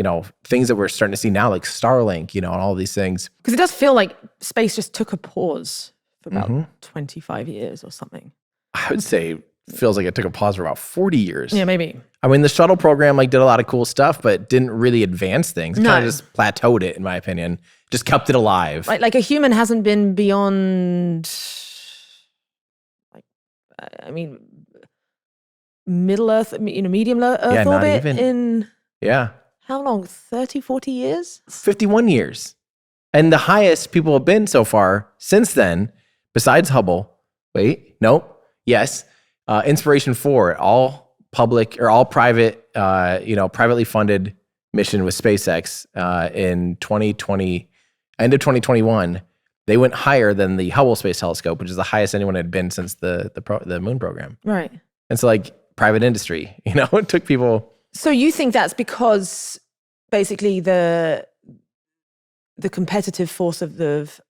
things that we're starting to see now, like Starlink, and all of these things? Because it does feel like space just took a pause for about 25 years or something. I would say feels like it took a pause for about 40 years. Yeah, maybe. I mean, the shuttle program like did a lot of cool stuff, but didn't really advance things. It kind of just plateaued it, in my opinion. Just kept it alive. Like a human hasn't been beyond, Middle Earth, medium Earth orbit in how long? 30, 40 years? 51 years. And the highest people have been so far since then, besides Hubble. Inspiration 4, all public or all private, privately funded mission with SpaceX in 2020, end of 2021. They went higher than the Hubble Space Telescope, which is the highest anyone had been since the moon program. Right. And so like private industry, it took people. So you think that's because basically the competitive force of the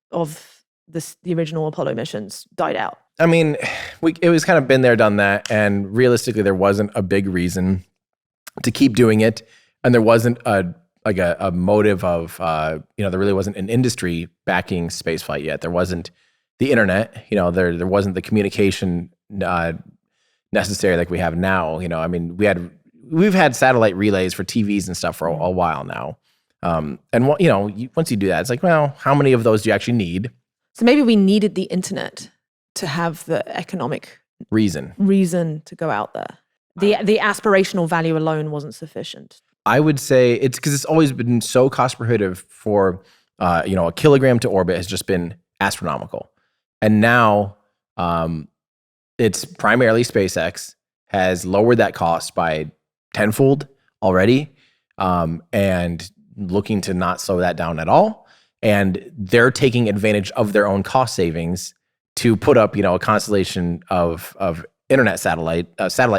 original Apollo missions died out? I mean, it was kind of been there, done that. And realistically, there wasn't a big reason to keep doing it. And there wasn't a motive of, there really wasn't an industry backing spaceflight yet. There wasn't the internet, there wasn't the communication necessary like we have now. I mean, we've had satellite relays for TVs and stuff for a while now. And once you do that, it's like, well, how many of those do you actually need? So maybe we needed the internet to have the economic reason to go out there. The aspirational value alone wasn't sufficient. I would say it's because it's always been so cost prohibitive for, a kilogram to orbit has just been astronomical. And now it's primarily SpaceX has lowered that cost by tenfold already, and looking to not slow that down at all. And they're taking advantage of their own cost savings to put up, a constellation of internet satellite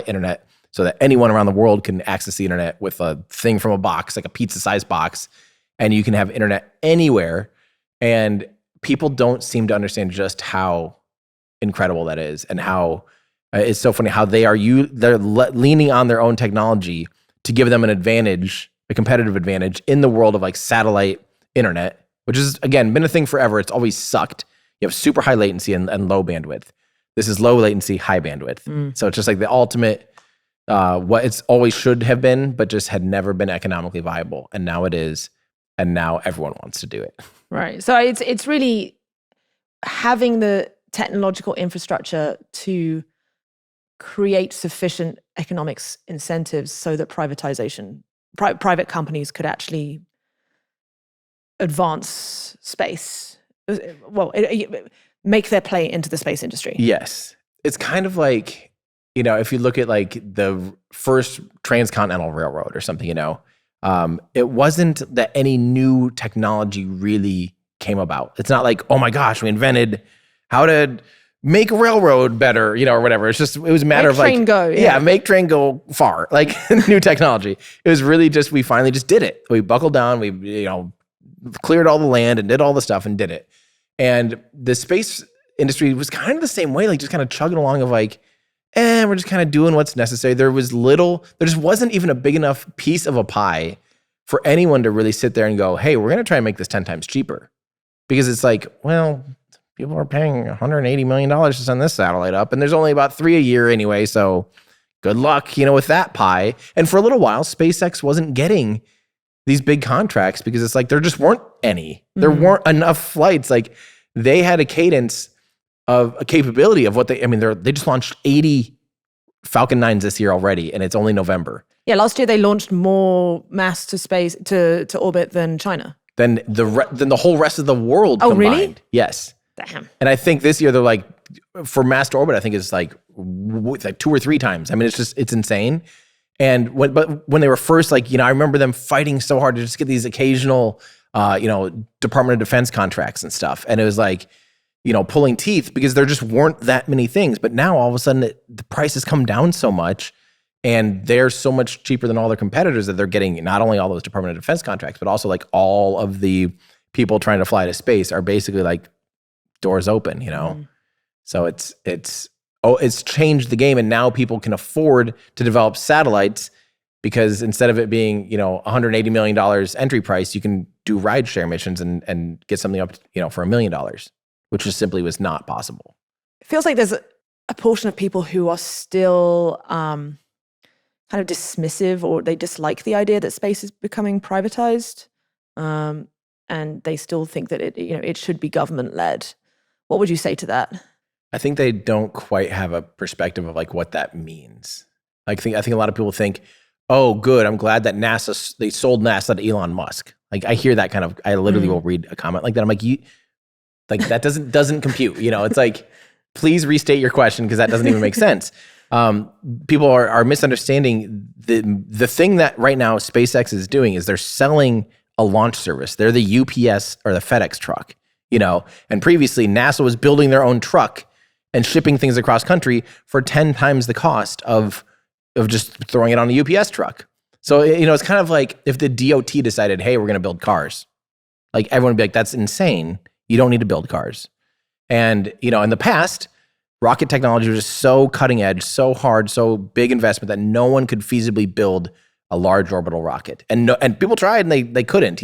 internet, so that anyone around the world can access the internet with a thing from a box, like a pizza-sized box, and you can have internet anywhere. And people don't seem to understand just how incredible that is, and how it's so funny how they're leaning on their own technology to give them an advantage, a competitive advantage in the world of like satellite internet, which has, again, been a thing forever. It's always sucked. You have super high latency and low bandwidth. This is low latency, high bandwidth. So it's just like the ultimate, what it's always should have been, but just had never been economically viable. And now it is. And now everyone wants to do it. Right. So it's really having the technological infrastructure to create sufficient economics incentives so that private companies could actually advance space. Well, make their play into the space industry. Yes. It's kind of like, if you look at like the first transcontinental railroad or something, it wasn't that any new technology really came about. It's not like, oh my gosh, we invented how to make a railroad better, or whatever. It's just, it was a matter of like, make train go far, like new technology. It was really just, we finally just did it. We buckled down, we, cleared all the land and did all the stuff and did it. And the space industry was kind of the same way, like just kind of chugging along of like, we're just kind of doing what's necessary. There just wasn't even a big enough piece of a pie for anyone to really sit there and go, hey, we're going to try and make this 10 times cheaper. Because it's like, well, people are paying $180 million to send this satellite up, and there's only about 3 a year anyway, so good luck, with that pie. And for a little while, SpaceX wasn't getting these big contracts because it's like there just weren't any. There weren't enough flights. Like they had a cadence of a capability of what they just launched 80 Falcon 9s this year already, and it's only November. Yeah, last year they launched more mass to space to orbit than China. Than the whole rest of the world combined. Really? Yes. Damn. And I think this year they're like, for mass to orbit, I think it's like 2 or 3 times. I mean, it's insane. And when they were first, like, I remember them fighting so hard to just get these occasional, Department of Defense contracts and stuff. And it was like, pulling teeth because there just weren't that many things. But now all of a sudden the price has come down so much, and they're so much cheaper than all their competitors that they're getting not only all those Department of Defense contracts, but also like all of the people trying to fly to space are basically like doors open, So it's changed the game, and now people can afford to develop satellites because instead of it being, $180 million entry price, you can do rideshare missions and get something up, for $1 million, which just simply was not possible. It feels like there's a portion of people who are still kind of dismissive, or they dislike the idea that space is becoming privatized, and they still think that it should be government led. What would you say to that? I think they don't quite have a perspective of like what that means. I think a lot of people think, oh, good, I'm glad that they sold NASA to Elon Musk. Like I hear that kind of, I literally will read a comment like that. I'm like, that doesn't compute. It's like, please restate your question because that doesn't even make sense. People are misunderstanding the thing that right now SpaceX is doing is they're selling a launch service. They're the UPS or the FedEx truck, and previously NASA was building their own truck and shipping things across country for 10 times the cost of just throwing it on a UPS truck. So, it's kind of like if the DOT decided, hey, we're going to build cars, like everyone would be like, that's insane. You don't need to build cars. And, in the past, rocket technology was just so cutting edge, so hard, so big investment that no one could feasibly build a large orbital rocket. And people tried and they couldn't,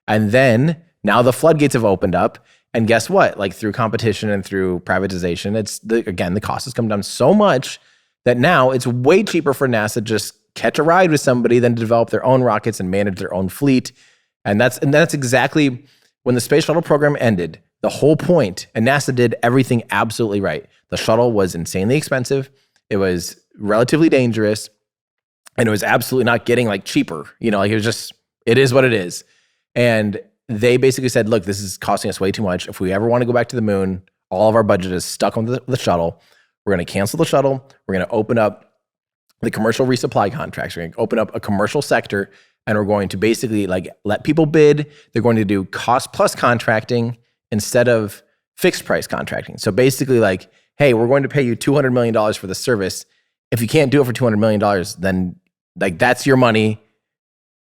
And then now the floodgates have opened up. And guess what? Like through competition and through privatization, the cost has come down so much that now it's way cheaper for NASA to just catch a ride with somebody than to develop their own rockets and manage their own fleet. And that's exactly when the space shuttle program ended. The whole point, and NASA did everything absolutely right. The shuttle was insanely expensive. It was relatively dangerous, and it was absolutely not getting like cheaper. It is what it is. And they basically said, look, this is costing us way too much. If we ever want to go back to the moon, all of our budget is stuck on the shuttle. We're going to cancel the shuttle. We're going to open up the commercial resupply contracts. We're going to open up a commercial sector, and we're going to basically like let people bid. They're going to do cost plus contracting instead of fixed price contracting. So basically like, hey, we're going to pay you $200 million for the service. If you can't do it for $200 million, then like that's your money,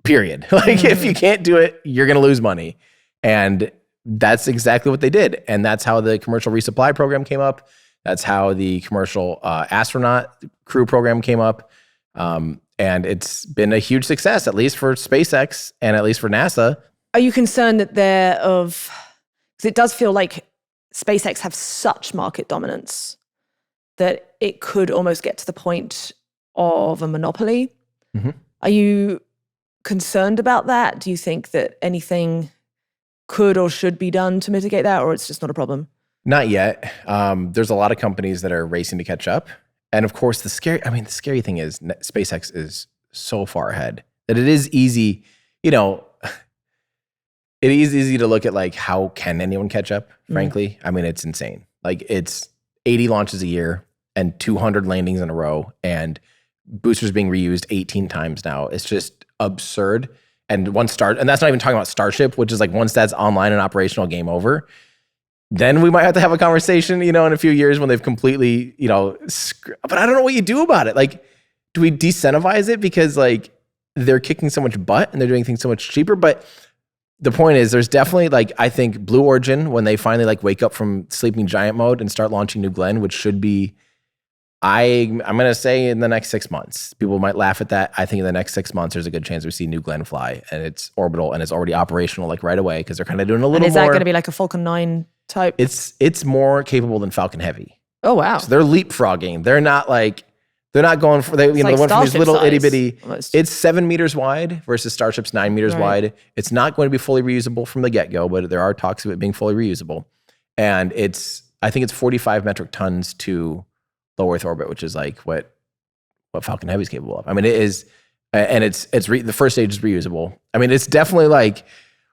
period. Like if you can't do it, you're going to lose money. And that's exactly what they did. And that's how the commercial resupply program came up. That's how the commercial astronaut crew program came up. And it's been a huge success, at least for SpaceX and at least for NASA. Are you concerned that because it does feel like SpaceX have such market dominance that it could almost get to the point of a monopoly? Mm-hmm. Are you concerned about that? Do you think that anything could or should be done to mitigate that, or it's just not a problem? Not yet. There's a lot of companies that are racing to catch up. And of course, the scary thing is SpaceX is so far ahead that it is easy, it is easy to look at like, how can anyone catch up, frankly? I mean, it's insane. Like it's 80 launches a year and 200 landings in a row and boosters being reused 18 times now. It's just absurd. And and that's not even talking about Starship, which is like once that's online and operational, game over. Then we might have to have a conversation, in a few years when they've completely, but I don't know what you do about it. Like, do we decentivize it because like they're kicking so much butt and they're doing things so much cheaper? But the point is there's definitely like, I think Blue Origin, when they finally like wake up from sleeping giant mode and start launching New Glenn, which should be, I'm going to say in the next 6 months. People might laugh at that. I think in the next 6 months, there's a good chance we see New Glenn fly, and it's orbital and it's already operational like right away because they're kind of doing a little more. And is that going to be like a Falcon 9 type? It's more capable than Falcon Heavy. Oh, wow. So they're leapfrogging. They're not going for, they like went from these little size, itty bitty, almost. It's 7 meters wide versus Starship's 9 meters wide. It's not going to be fully reusable from the get-go, but there are talks of it being fully reusable. And I think it's 45 metric tons to low Earth orbit, which is like what Falcon Heavy is capable of. I mean, it is, and the first stage is reusable. I mean, it's definitely like,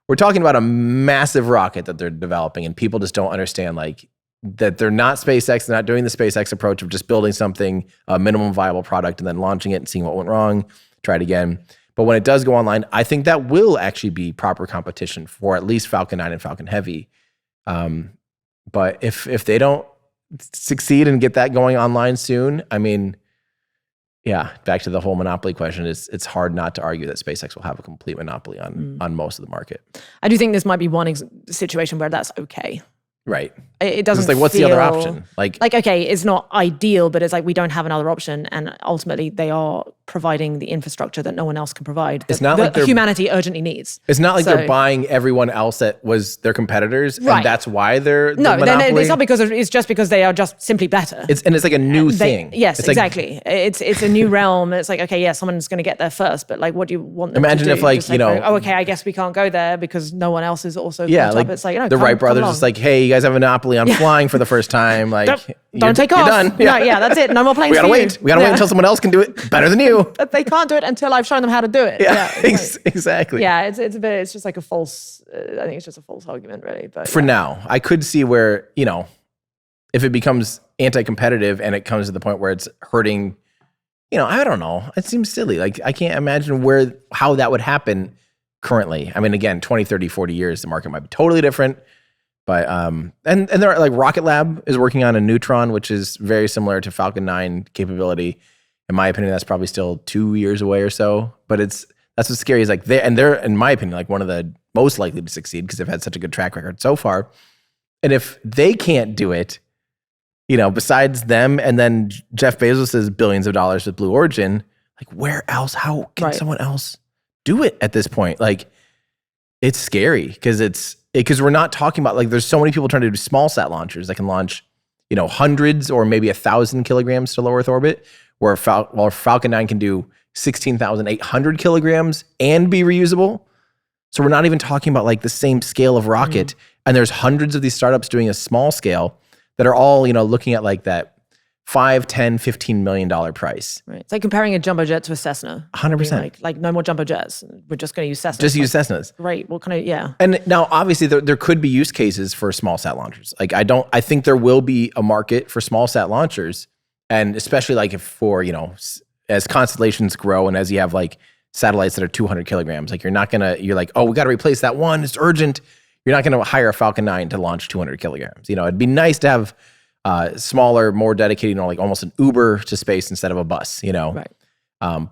we're talking about a massive rocket that they're developing, and people just don't understand like that they're not SpaceX. They're not doing the SpaceX approach of just building something, a minimum viable product, and then launching it and seeing what went wrong, try it again. But when it does go online, I think that will actually be proper competition for at least Falcon 9 and Falcon Heavy. But if they don't succeed and get that going online soon, I mean, yeah, back to the whole monopoly question, it's hard not to argue that SpaceX will have a complete monopoly on most of the market. I do think this might be one situation where that's okay. Right. It doesn't It's like, what's the other option? Like, okay, it's not ideal, but it's like we don't have another option, and ultimately they are providing the infrastructure that no one else can provide. It's not like humanity urgently needs. It's not like they're buying everyone else that was their competitors, right. and that's why they're the no. monopoly. It's not because it's just because they are just simply better. It's like a new thing. Yes, it's exactly. It's a new realm. It's like, okay, yeah, someone's going to get there first, but like, what do you want them Imagine to do? if, like, just oh, okay, I guess we can't go there because no one else is also caught like up. It's like, the Wright brothers is like, hey, you guys have a monopoly on flying for the first time. Like, don't take off. You're done. No, that's it. No more planes. We gotta wait. We gotta wait until someone else can do it better than you. But they can't do it until I've shown them how to do it. Exactly. Yeah, it's just like a false. I think it's just a false argument, really. But for now, I could see where if it becomes anti-competitive and it comes to the point where it's hurting, I don't know. It seems silly. Like, I can't imagine how that would happen currently. I mean, again, 20, 30, 40 years, the market might be totally different. But and there are, like, Rocket Lab is working on a neutron, which is very similar to Falcon 9 capability. In my opinion, that's probably still 2 years away or so. But that's what's scary is, like, they're, in my opinion, like, one of the most likely to succeed because they've had such a good track record so far. And if they can't do it, besides them, and then Jeff Bezos has billions of dollars with Blue Origin, like, where else? How can someone else do it at this point? Like, it's scary because we're not talking about, like, there's so many people trying to do small sat launchers that can launch, hundreds or maybe 1,000 kilograms to low Earth orbit, where Falcon 9 can do 16,800 kilograms and be reusable. So we're not even talking about, like, the same scale of rocket. And there's hundreds of these startups doing a small scale that are all, looking at, like, that $5, $10, $15 million price. Right. It's like comparing a jumbo jet to a Cessna. 100%. Like no more jumbo jets. We're just going to use Cessnas. Just use Cessnas. Right. What kind of, yeah. And now, obviously, there could be use cases for small sat launchers. Like, I think there will be a market for small sat launchers. And especially, like, as constellations grow and as you have, like, satellites that are 200 kilograms, like, you're like, oh, we got to replace that one. It's urgent. You're not going to hire a Falcon 9 to launch 200 kilograms. It'd be nice to have smaller, more dedicated, like almost an Uber to space instead of a bus, Right.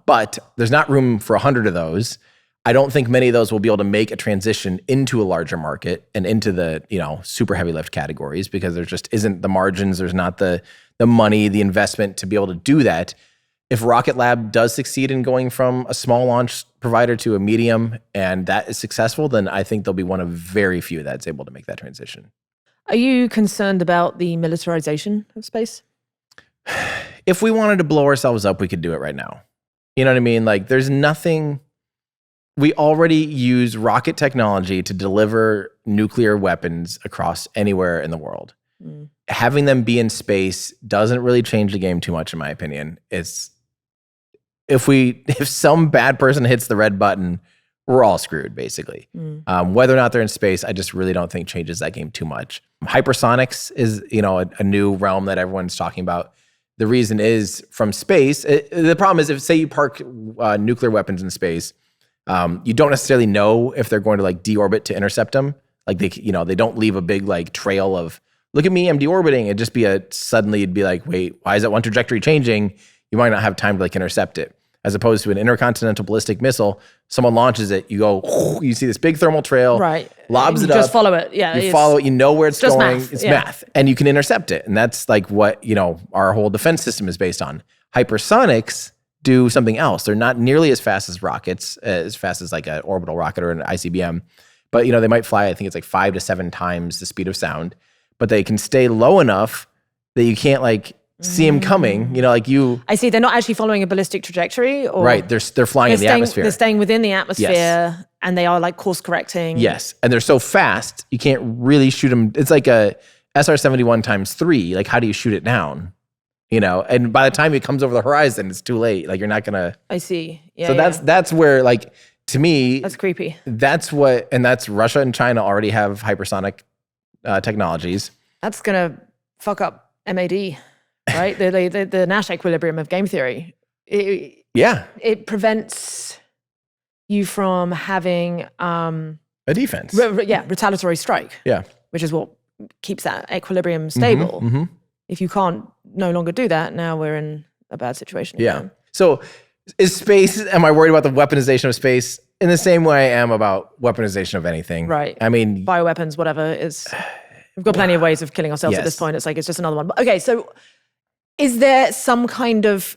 But there's not room for 100 of those. I don't think many of those will be able to make a transition into a larger market and into the, super heavy lift categories because there just isn't the margins. There's not the money, the investment to be able to do that. If Rocket Lab does succeed in going from a small launch provider to a medium, and that is successful, then I think they'll be one of very few that's able to make that transition. Are you concerned about the militarization of space? If we wanted to blow ourselves up, we could do it right now. You know what I mean? Like, there's nothing. We already use rocket technology to deliver nuclear weapons across anywhere in the world. Having them be in space doesn't really change the game too much, in my opinion. It's if some bad person hits the red button, we're all screwed, basically. Whether or not they're in space, I just really don't think changes that game too much. Hypersonics is, a new realm that everyone's talking about. The reason is from space. The problem is if, say, you park nuclear weapons in space, you don't necessarily know if they're going to, like, deorbit to intercept them. Like, they don't leave a big, like, trail of, look at me, I'm deorbiting. It'd just be suddenly it'd be like, wait, why is that one trajectory changing? You might not have time to, like, intercept it. As opposed to an intercontinental ballistic missile, someone launches it, you go, you see this big thermal trail, right? Lobs it up. Just follow it. Yeah. You follow it, you know where it's going. Math. It's math. And you can intercept it. And that's, like, what, our whole defense system is based on. Hypersonics do something else. They're not nearly as fast as rockets, as fast as, like, an orbital rocket or an ICBM. But, they might fly, I think it's like 5 to 7 times the speed of sound. But they can stay low enough that you can't, like, see them coming, like you. I see. They're not actually following a ballistic trajectory, or right. They're flying in the atmosphere. They're staying within the atmosphere, and they are, like, course correcting. Yes, and they're so fast you can't really shoot them. It's like a SR-71 times 3. Like, how do you shoot it down? And by the time it comes over the horizon, it's too late. Like, you're not gonna. I see. Yeah. So that's where, like, to me, that's creepy. That's Russia and China already have hypersonic technologies. That's gonna fuck up MAD. Right, the Nash equilibrium of game theory. It prevents you from having a defense. Retaliatory strike. Yeah, which is what keeps that equilibrium stable. If you can't no longer do that, now we're in a bad situation. Yeah. Again. So, am I worried about the weaponization of space in the same way I am about weaponization of anything? Right. I mean, bioweapons, whatever is. We've got plenty of ways of killing ourselves at this point. It's like it's just another one. Okay, so. Is there some kind of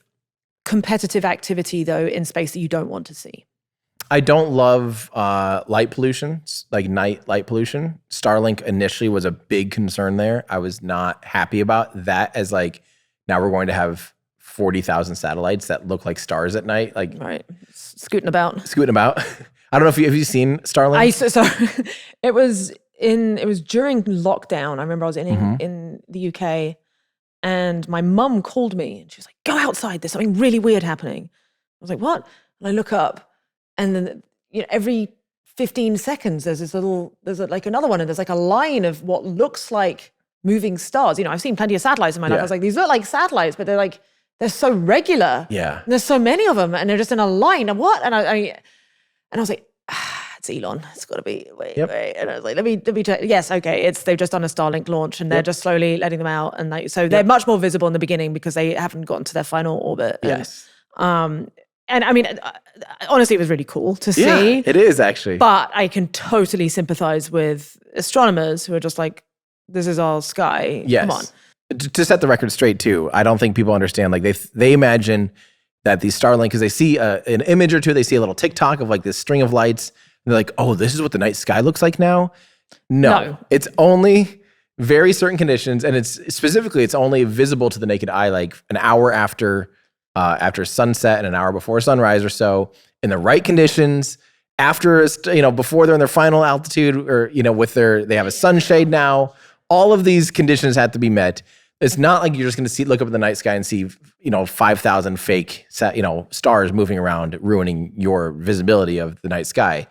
competitive activity, though, in space that you don't want to see? I don't love light pollution, like night light pollution. Starlink initially was a big concern there. I was not happy about that as like, now we're going to have 40,000 satellites that look like stars at night. Like Right. Scooting about. I don't know if have you seen Starlink? So it was during lockdown. I remember I was in the UK and my mum called me and she was like, go outside, there's something really weird happening. I was like, what? And I look up and then every 15 seconds there's like another one, and there's like a line of what looks like moving stars. I've seen plenty of satellites in my life. I was like, these look like satellites, but they're so regular. Yeah. And there's so many of them and they're just in a line. And what? And I was like, it's Elon. It's got to be. Wait. And I was like, let me check. Yes, okay. They've just done a Starlink launch, and they're just slowly letting them out, and so they're much more visible in the beginning because they haven't gotten to their final orbit. Yes. And I mean, honestly, it was really cool to see. Yeah, it is actually. But I can totally sympathize with astronomers who are just like, this is all sky. Yes. Come on. To set the record straight too, I don't think people understand. Like they imagine that these Starlink, because they see an image or two, they see a little TikTok of like this string of lights, and they're like, oh, this is what the night sky looks like now? No. It's only very certain conditions, and it's only visible to the naked eye like an hour after sunset and an hour before sunrise or so, in the right conditions, after before they're in their final altitude, or they have a sunshade now. All of these conditions have to be met. It's not like you're just going to look up at the night sky and see 5,000 fake stars moving around, ruining your visibility of the night sky.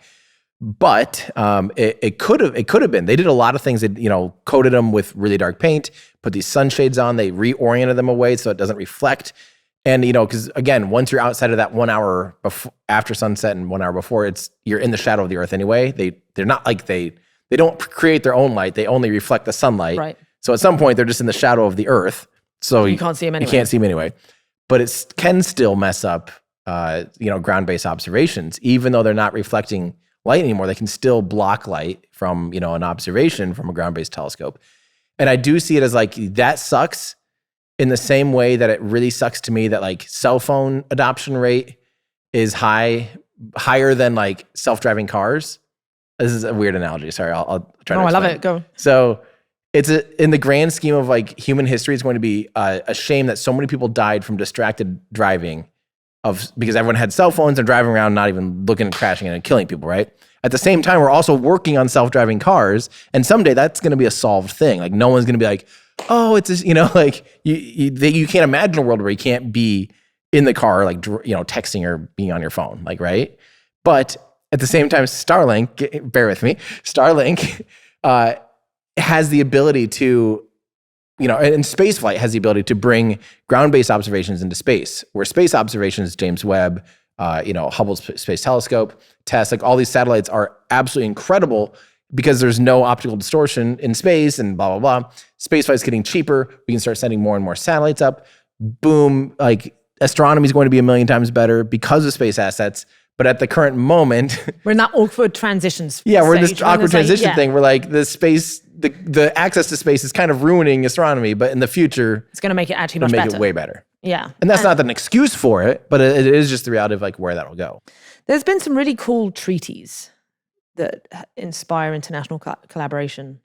But it could have been. They did a lot of things. That coated them with really dark paint, put these sunshades on. They reoriented them away so it doesn't reflect. And because again, once you're outside of that 1 hour after sunset and 1 hour before, you're in the shadow of the Earth anyway. They're not like they don't create their own light. They only reflect the sunlight. Right. So at some point they're just in the shadow of the Earth. So you can't see them anyway. You can't see them anyway. But it can still mess up ground-based observations, even though they're not reflecting light anymore. They can still block light from an observation from a ground-based telescope. And I do see it as like, that sucks. In the same way that it really sucks to me that like cell phone adoption rate is higher than like self-driving cars. This is a weird analogy. Sorry, I'll try to explain. I love it. Go. So in the grand scheme of like human history, it's going to be a shame that so many people died from distracted driving because everyone had cell phones and driving around, not even looking and crashing and killing people, right? At the same time, we're also working on self-driving cars, and someday that's going to be a solved thing. Like no one's going to be like, oh, it's just, like you can't imagine a world where you can't be in the car, like, texting or being on your phone, like, right? But at the same time, Starlink, bear with me, Starlink has the ability to, and spaceflight has the ability to bring ground-based observations into space, where space observations, James Webb, Hubble Space Telescope, TESS, like all these satellites are absolutely incredible because there's no optical distortion in space and blah, blah, blah. Spaceflight's getting cheaper. We can start sending more and more satellites up. Boom, like astronomy is going to be a million times better because of space assets. But at the current moment, we're in that awkward transitions. Yeah, we're in this awkward transition thing where like the access to space is kind of ruining astronomy. But in the future, it's going to make it actually much better. Make it way better. Yeah. And that's not an excuse for it, but it is just the reality of like where that'll go. There's been some really cool treaties that inspire international collaboration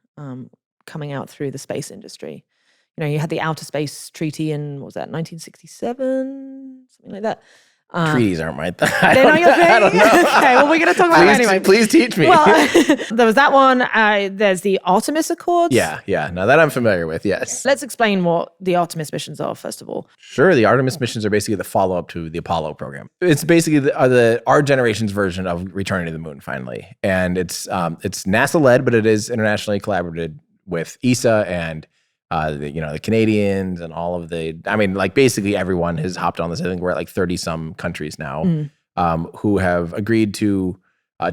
coming out through the space industry. You had the Outer Space Treaty in, what was that, 1967? Something like that. Treaties aren't my thing. They're not your thing? I don't know. Okay, well, we're going to talk about it anyway. Please teach me. Well, there was that one. There's the Artemis Accords. Yeah. Now that I'm familiar with, yes. Let's explain what the Artemis missions are, first of all. Sure. The Artemis missions are basically the follow-up to the Apollo program. It's basically our generation's version of returning to the moon, finally. And it's NASA-led, but it is internationally collaborated with ESA and the Canadians and all of basically everyone has hopped on this. I think we're at like 30 some countries now who have agreed to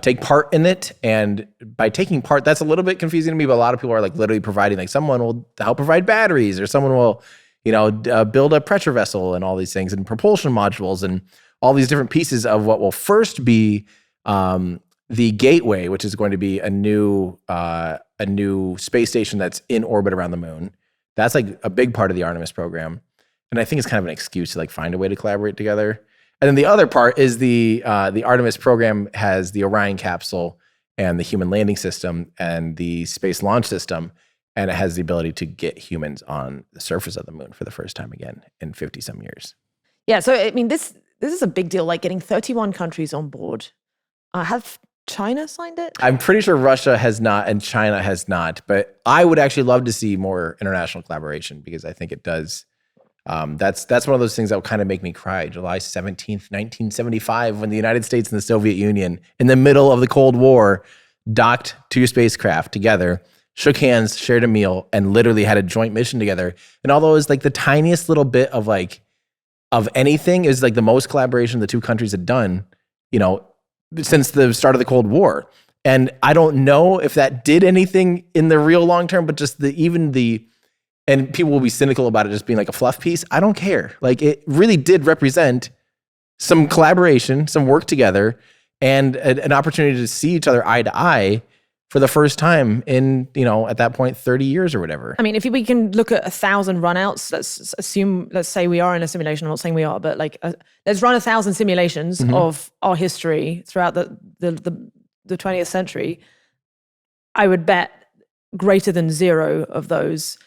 take part in it. And by taking part, that's a little bit confusing to me, but a lot of people are like literally providing, like someone will help provide batteries or someone will, build a pressure vessel and all these things and propulsion modules and all these different pieces of what will first be the Gateway, which is going to be a new space station that's in orbit around the moon. That's like a big part of the Artemis program. And I think it's kind of an excuse to like find a way to collaborate together. And then the other part is the Artemis program has the Orion capsule and the human landing system and the space launch system. And it has the ability to get humans on the surface of the moon for the first time again in 50 some years. Yeah. So, I mean, this is a big deal, like getting 31 countries on board. Have China signed it? I'm pretty sure Russia has not and China has not. But I would actually love to see more international collaboration because I think it does. That's one of those things that will kind of make me cry. July 17th, 1975, when the United States and the Soviet Union, in the middle of the Cold War, docked two spacecraft together, shook hands, shared a meal, and literally had a joint mission together. And although it was like the tiniest little bit of like, of anything, is like the most collaboration the two countries had done, you know, since the start of the Cold War. And I don't know if that did anything in the real long term, but just and people will be cynical about it just being like a fluff piece. I don't care. Like it really did represent some collaboration, some work together, and an opportunity to see each other eye to eye for the first time in, you know, at that point, 30 years or whatever. I mean, if we can look at 1,000 runouts, let's say we are in a simulation. I'm not saying we are, but like, let's run 1,000 simulations of our history throughout the 20th century. I would bet greater than zero of those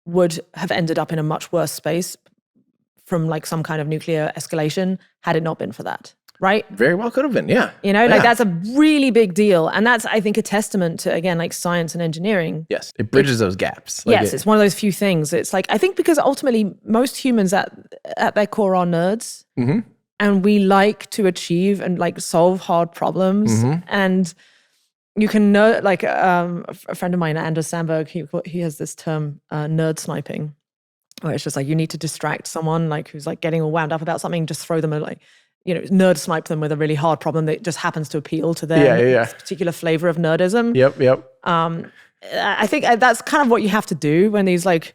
would have ended up in a much worse space from like some kind of nuclear escalation had it not been for that. Right? Very well could have been, yeah. You know, like that's a really big deal. And that's, I think, a testament to, again, like science and engineering. Yes, it bridges those gaps. Like it's one of those few things. It's like, I think because ultimately most humans at their core are nerds. And we like to achieve and like solve hard problems. And you can know, like a friend of mine, Anders Sandberg, he has this term, nerd sniping, where it's just like you need to distract someone like who's like getting all wound up about something, just throw them a like, you know, nerd snipe them with a really hard problem that just happens to appeal to their particular flavor of nerdism. Yep. I think that's kind of what you have to do when these like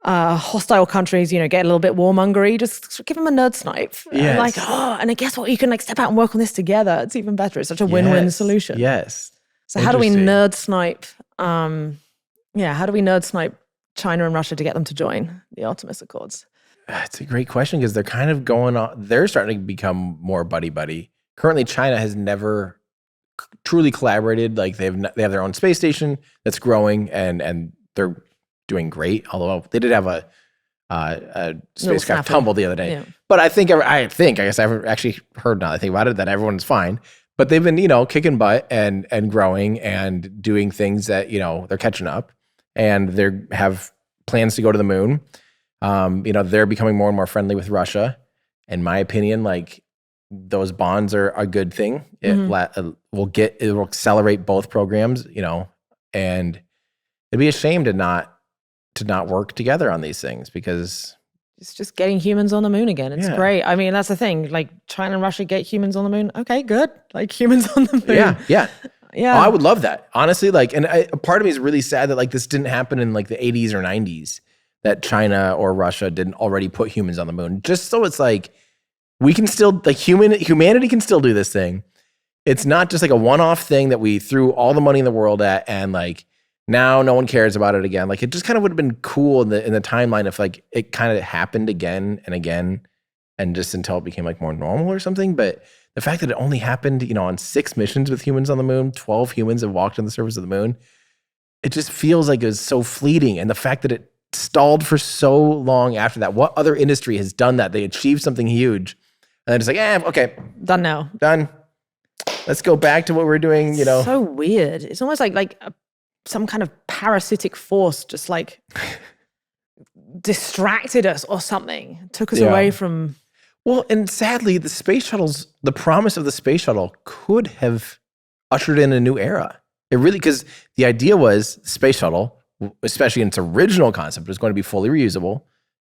hostile countries, you know, get a little bit warmongery. Just give them a nerd snipe. Yes. Like, and I guess what, you can like step out and work on this together. It's even better. It's such a win-win solution. Yes. So how do we nerd snipe? How do we nerd snipe China and Russia to get them to join the Artemis Accords? It's a great question because they're kind of going on. They're starting to become more buddy-buddy. Currently, China has never truly collaborated. Like they have their own space station that's growing, and they're doing great. Although they did have a spacecraft tumble the other day. Yeah. But I guess I've actually heard now that I think about it that everyone's fine. But they've been, you know, kicking butt and growing and doing things that, you know, they're catching up, and they have plans to go to the moon. You know, they're becoming more and more friendly with Russia. In my opinion, like those bonds are a good thing. It will accelerate both programs, you know, and it'd be a shame to not work together on these things because it's just getting humans on the moon again. It's great. I mean, that's the thing. Like China and Russia get humans on the moon. Okay, good. Like humans on the moon. Yeah. Oh, I would love that. Honestly, like, and a part of me is really sad that like this didn't happen in like the 80s or 90s. That China or Russia didn't already put humans on the moon. Just so it's like, we can still, like humanity can still do this thing. It's not just like a one-off thing that we threw all the money in the world at and like, now no one cares about it again. Like it just kind of would have been cool in the timeline if like it kind of happened again and again and just until it became like more normal or something. But the fact that it only happened, you know, on 6 missions with humans on the moon, 12 humans have walked on the surface of the moon. It just feels like it was so fleeting. And the fact that it stalled for so long after that. What other industry has done that? They achieved something huge and then it's like, okay. Done now. Done. Let's go back to what we're doing, you know. So weird. It's almost like some kind of parasitic force just like distracted us or something, took us away from... Well, and sadly, the promise of the space shuttle could have ushered in a new era. It really, because the idea was space shuttle, especially in its original concept, was going to be fully reusable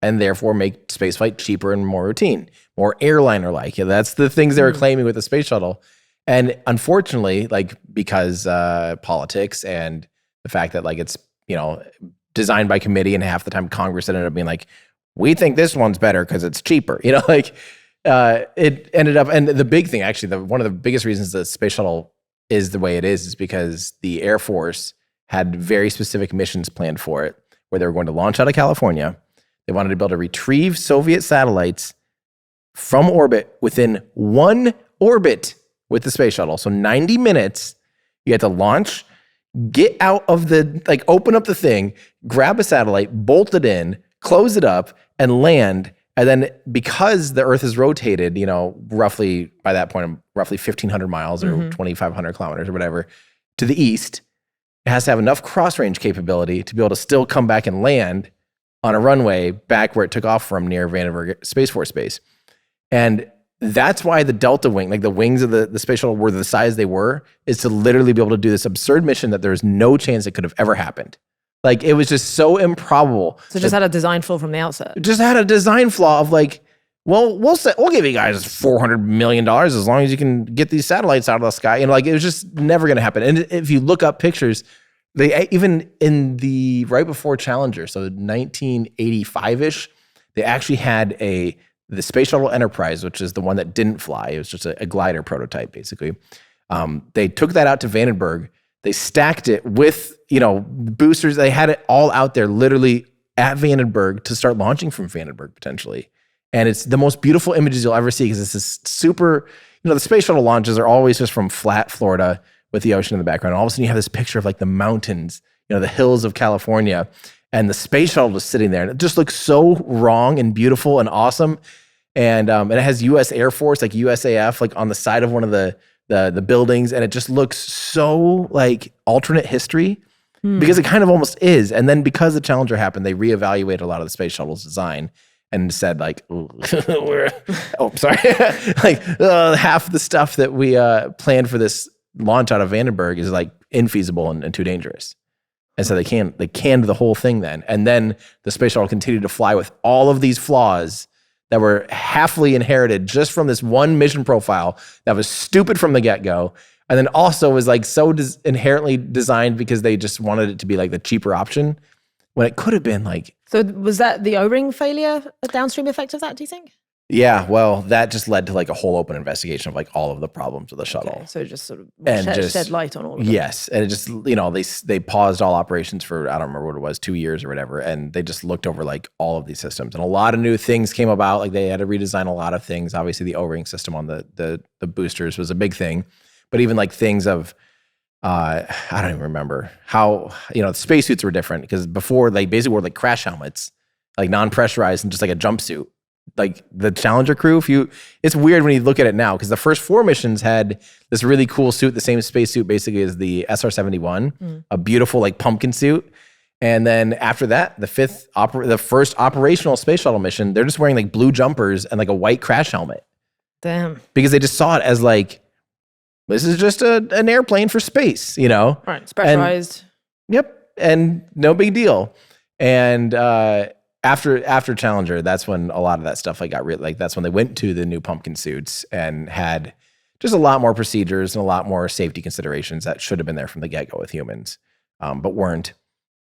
and therefore make spaceflight cheaper and more routine, more airliner-like. Yeah, that's the things they were claiming with the space shuttle. And unfortunately, like because politics and the fact that like it's, you know, designed by committee and half the time Congress ended up being like, we think this one's better because it's cheaper. You know, like it ended up, and the big thing actually, one of the biggest reasons the space shuttle is the way it is because the Air Force had very specific missions planned for it, where they were going to launch out of California. They wanted to be able to retrieve Soviet satellites from orbit within one orbit with the space shuttle. So 90 minutes, you had to launch, get out of open up the thing, grab a satellite, bolt it in, close it up, and land. And then because the Earth is rotated, roughly by that point, roughly 1,500 miles or 2,500 kilometers or whatever to the east, it has to have enough cross-range capability to be able to still come back and land on a runway back where it took off from near Vandenberg Space Force Base. And that's why the Delta wing, the wings of the space shuttle were the size they were, is to literally be able to do this absurd mission that there's no chance it could have ever happened. It was just so improbable. So it just had a design flaw from the outset. Just had a design flaw of we'll give you guys $400 million as long as you can get these satellites out of the sky. And it was just never going to happen. And if you look up pictures, they even in the right before Challenger, so 1985-ish, they actually had the Space Shuttle Enterprise, which is the one that didn't fly. It was just a glider prototype, basically. They took that out to Vandenberg. They stacked it with, boosters. They had it all out there, literally at Vandenberg to start launching from Vandenberg potentially. And it's the most beautiful images you'll ever see because it's this super, the space shuttle launches are always just from flat Florida with the ocean in the background. All of a sudden you have this picture of the mountains, the hills of California, and the space shuttle just sitting there. And it just looks so wrong and beautiful and awesome. And it has U.S. Air Force, USAF, on the side of one of the buildings. And it just looks so alternate history because it kind of almost is. And then because the Challenger happened, they reevaluated a lot of the space shuttle's design and said half the stuff that we planned for this launch out of Vandenberg is infeasible and too dangerous. And so they canned the whole thing then. And then the space shuttle continued to fly with all of these flaws that were halfly inherited just from this one mission profile that was stupid from the get-go. And then also was inherently designed because they just wanted it to be the cheaper option when it could have been So was that the O-ring failure a downstream effect of that, do you think? Yeah, well, that just led to a whole open investigation of all of the problems with the shuttle. Okay, so just sort of shed light on all of it. Yes, and it just, they paused all operations for, I don't remember what it was, 2 years or whatever, and they just looked over all of these systems. And a lot of new things came about, they had to redesign a lot of things. Obviously, the O-ring system on the boosters was a big thing, but even things of, I don't even remember how, the spacesuits were different because before they basically wore crash helmets, non-pressurized and just a jumpsuit. The Challenger crew, it's weird when you look at it now because the first 4 missions had this really cool suit, the same spacesuit basically as the SR-71, a beautiful pumpkin suit. And then after that, the first operational space shuttle mission, they're just wearing blue jumpers and a white crash helmet. Damn. Because they just saw it as this is just an airplane for space, Right, it's pressurized. Yep, and no big deal. And after Challenger, that's when a lot of that stuff got real. That's when they went to the new pumpkin suits and had just a lot more procedures and a lot more safety considerations that should have been there from the get-go with humans, but weren't.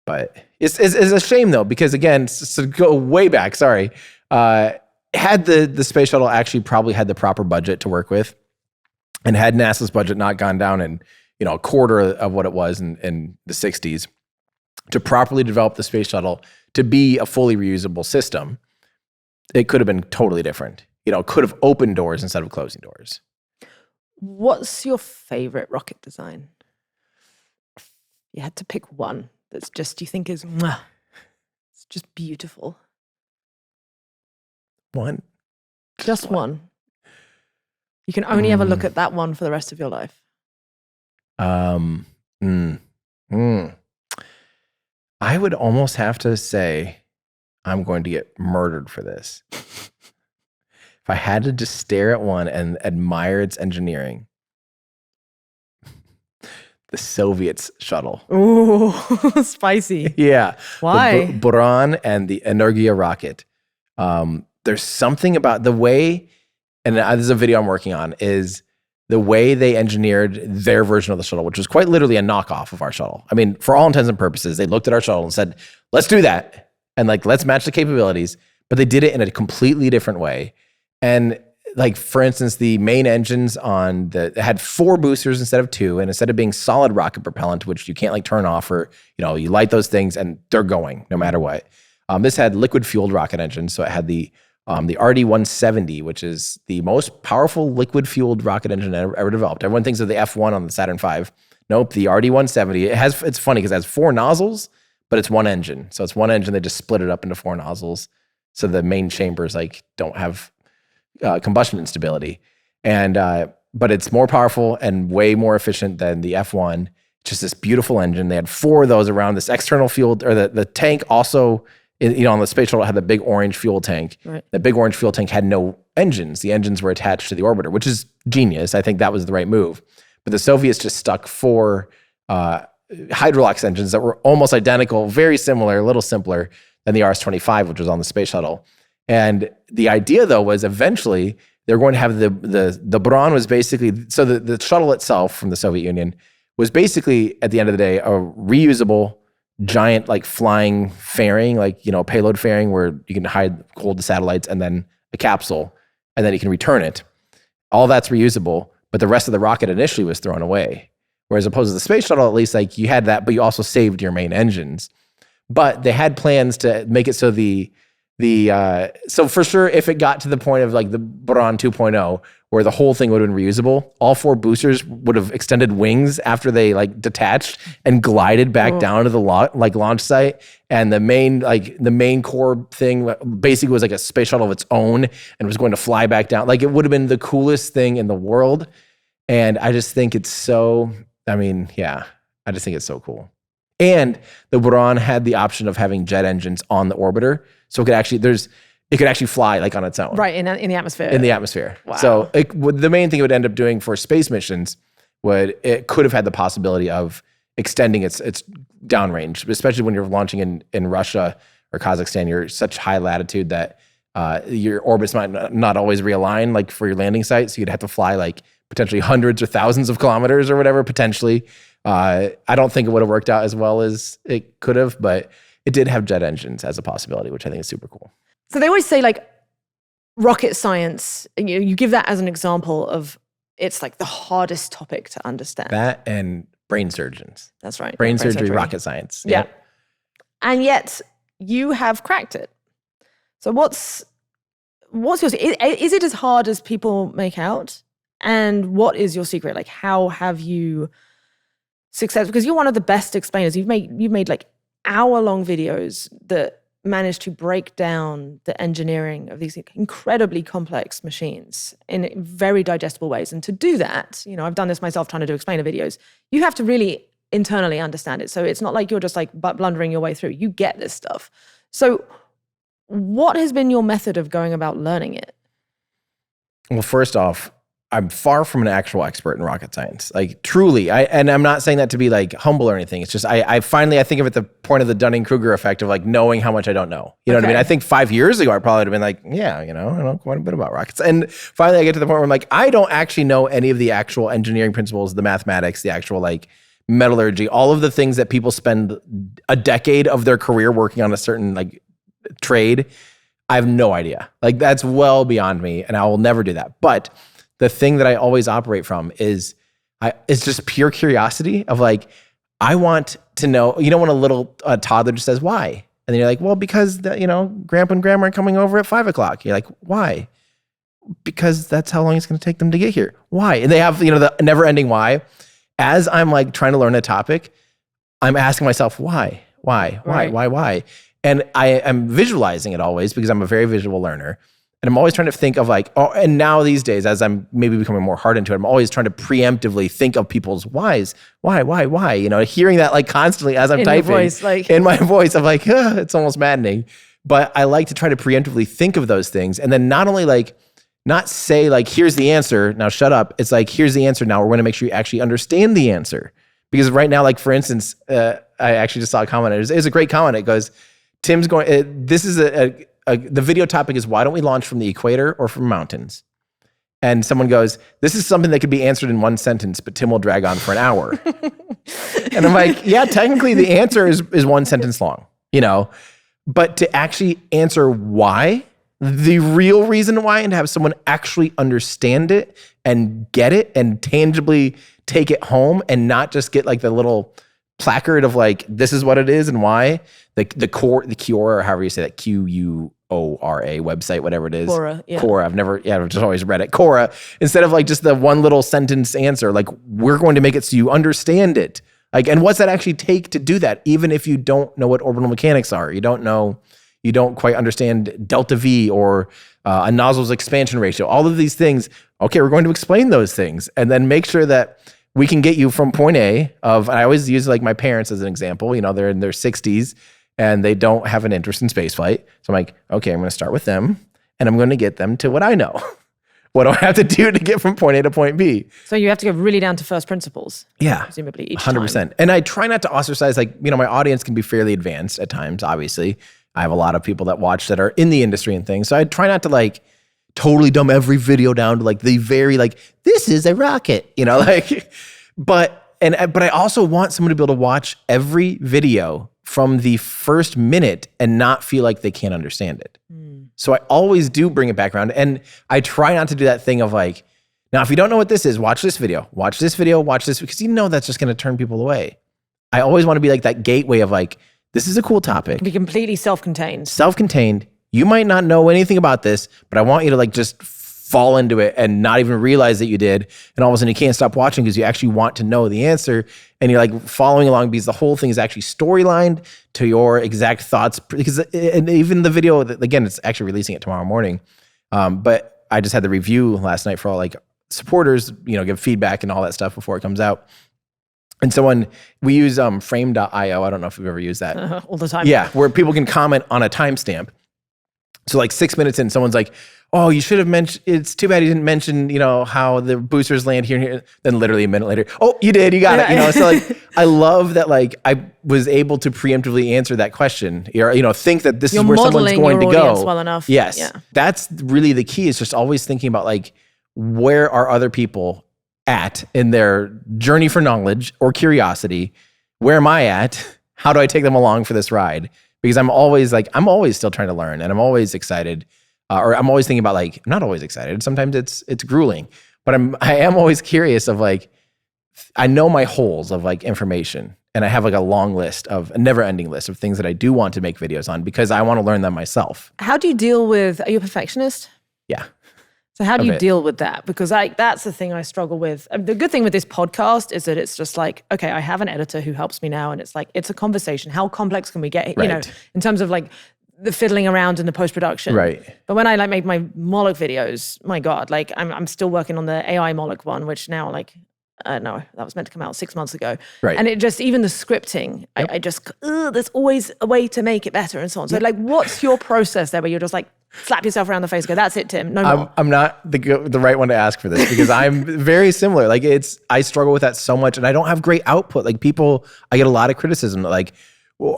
But it's a shame though, because again, to go way back, sorry, had the space shuttle actually probably had the proper budget to work with, and had NASA's budget not gone down in a quarter of what it was in the 60s to properly develop the space shuttle to be a fully reusable system, it could have been totally different. Could have opened doors instead of closing doors. What's your favorite rocket design? You had to pick one that's just, you think is, it's just beautiful. One? Just one. You can only ever look at that one for the rest of your life. I would almost have to say I'm going to get murdered for this. If I had to just stare at one and admire its engineering, the Soviets shuttle. Ooh, spicy. Yeah. Why? The Buran and the Energia rocket. There's something about the way, and this is a video I'm working on, is the way they engineered their version of the shuttle, which was quite literally a knockoff of our shuttle. I mean, for all intents and purposes, they looked at our shuttle and said, let's do that. And let's match the capabilities. But they did it in a completely different way. And for instance, the main engines it had 4 boosters instead of 2. And instead of being solid rocket propellant, which you can't turn off or, you light those things and they're going no matter what. This had liquid fueled rocket engines. So it had the RD-170, which is the most powerful liquid fueled rocket engine ever developed. Everyone thinks of the F1 on the Saturn V. Nope, the RD-170. It's funny because it has 4 nozzles, but it's one engine. So it's one engine. They just split it up into 4 nozzles. So the main chambers don't have combustion instability. But it's more powerful and way more efficient than the F1. Just this beautiful engine. They had 4 of those around this external fuel, or the tank also, on the space shuttle, it had the big orange fuel tank. Right. The big orange fuel tank had no engines. The engines were attached to the orbiter, which is genius. I think that was the right move. But the Soviets just stuck 4 Hydrolox engines that were almost identical, very similar, a little simpler than the RS-25, which was on the space shuttle. And the idea, though, was eventually they're going to have the Buran was basically, so the shuttle itself from the Soviet Union was basically, at the end of the day, a reusable giant flying fairing, payload fairing where you can hold the satellites, and then a capsule, and then you can return it. All that's reusable, but the rest of the rocket initially was thrown away. Whereas opposed to the space shuttle, at least you had that, but you also saved your main engines. But they had plans to make it so so for sure, if it got to the point of the Buran 2.0, where the whole thing would have been reusable, all 4 boosters would have extended wings after they detached and glided back down to the launch site. And the main core thing basically was a space shuttle of its own and was going to fly back down. It would have been the coolest thing in the world. And I just think it's so, I just think it's so cool. And the Buran had the option of having jet engines on the orbiter. So it could actually fly on its own. Right, in the atmosphere. In the atmosphere. Wow. So the main thing it would end up doing for space missions it could have had the possibility of extending its downrange, especially when you're launching in Russia or Kazakhstan. You're such high latitude that your orbits might not always realign for your landing site. So you'd have to fly potentially hundreds or thousands of kilometers or whatever, potentially. I don't think it would have worked out as well as it could have, but it did have jet engines as a possibility, which I think is super cool. So they always say rocket science, you give that as an example of it's the hardest topic to understand. That and brain surgeons. That's right. Brain surgery, rocket science. Yeah. And yet you have cracked it. So what's your, is it as hard as people make out? And what is your secret? How have you success? Because you're one of the best explainers. You've made hour-long videos that manage to break down the engineering of these incredibly complex machines in very digestible ways. And to do that, I've done this myself trying to do explainer videos, you have to really internally understand it. So it's not like you're just blundering your way through. You get this stuff. So what has been your method of going about learning it? Well, first off, I'm far from an actual expert in rocket science, truly. And I'm not saying that to be humble or anything. It's just I finally think of it the point of the Dunning-Kruger effect of knowing how much I don't know. You know what I mean? I think 5 years ago I probably would have been I know quite a bit about rockets. And finally I get to the point where I'm I don't actually know any of the actual engineering principles, the mathematics, the actual metallurgy, all of the things that people spend a decade of their career working on a certain trade. I have no idea. That's well beyond me, and I will never do that. But the thing that I always operate from is just pure curiosity of I want to know, when a little toddler just says, why? And then you're well, because grandpa and grandma are coming over at 5 o'clock. You're why? Because that's how long it's going to take them to get here. Why? And they have, the never ending why. As I'm trying to learn a topic, I'm asking myself, why? Why? And I am visualizing it always because I'm a very visual learner. And I'm always trying to think of and now these days, as I'm maybe becoming more hard into it, I'm always trying to preemptively think of people's whys. Why? Hearing that constantly as I'm typing. In my voice, I'm it's almost maddening. But I like to try to preemptively think of those things. And then not only not say here's the answer, now shut up. It's here's the answer, now we're going to make sure you actually understand the answer. Because right now, for instance, I actually just saw a comment. It was a great comment. It goes, Tim's going, this is the video topic is, why don't we launch from the equator or from mountains? And someone goes, this is something that could be answered in one sentence, but Tim will drag on for an hour. And I'm yeah, technically the answer is one sentence long, but to actually answer why, the real reason why, and have someone actually understand it and get it and tangibly take it home and not just get the little placard of like, this is what it is and why. The Quora, or however you say that, Quora website, whatever it is. Quora, yeah. Quora, I've just always read it. Quora, instead of like just the one little sentence answer, like we're going to make it so you understand it. Like, and what's that actually take to do that? Even if you don't know what orbital mechanics are, you don't quite understand delta V or a nozzle's expansion ratio, all of these things. Okay, we're going to explain those things and then make sure that we can get you from point A I always use like my parents as an example, they're in their 60s and they don't have an interest in spaceflight. So I'm like, okay, I'm going to start with them and I'm going to get them to what I know. What do I have to do to get from point A to point B? So you have to go really down to first principles. Yeah. Presumably each 100%. time. And I try not to ostracize, like, my audience can be fairly advanced at times, obviously. I have a lot of people that watch that are in the industry and things. So I try not to like totally dumb every video down to like the very like, this is a rocket, but I also want someone to be able to watch every video from the first minute and not feel like they can't understand it. So I always do bring it back around. And I try not to do that thing of like, now, if you don't know what this is, watch this video, watch this, because that's just going to turn people away. I always want to be like that gateway of like, this is a cool topic. Be completely self-contained. Self-contained. You might not know anything about this, but I want you to like just fall into it and not even realize that you did. And all of a sudden you can't stop watching because you actually want to know the answer. And you're like following along because the whole thing is actually storylined to your exact thoughts. Because and even the video, again, it's actually releasing it tomorrow morning. But I just had the review last night for all like supporters, give feedback and all that stuff before it comes out. And we use frame.io. I don't know if you've ever used that. All the time. Yeah, where people can comment on a timestamp. So like 6 minutes in, someone's like, oh, you should have mentioned, it's too bad you didn't mention, how the boosters land here and here. Then literally a minute later, oh, you did, you got it. So like, I love that like I was able to preemptively answer that question or, think that this is where someone's going to go. Well enough. Yes. Yeah. That's really the key, is just always thinking about like, where are other people at in their journey for knowledge or curiosity? Where am I at? How do I take them along for this ride? Because I'm always still trying to learn, and I'm always excited, or I'm always thinking about like, I'm not always excited. Sometimes it's grueling, but I am always curious of like, I know my holes of like information, and I have like a never ending list of things that I do want to make videos on because I want to learn them myself. How do you deal with, are you a perfectionist? Yeah. So how do you deal with that? Because that's the thing I struggle with. The good thing with this podcast is that it's just like, okay, I have an editor who helps me now, and it's like, it's a conversation. How complex can we get, right. In terms of like the fiddling around in the post-production. Right. But when I like make my Moloch videos, my God, like I'm still working on the AI Moloch one, which now like, no, that was meant to come out 6 months ago. Right. And it just, even the scripting, yep. I just, there's always a way to make it better and so on. So like, what's your process there where you're just like, slap yourself around the face, go, that's it, Tim, no more? I'm not the right one to ask for this because I'm very similar. Like I struggle with that so much, and I don't have great output. Like I get a lot of criticism. Like, well,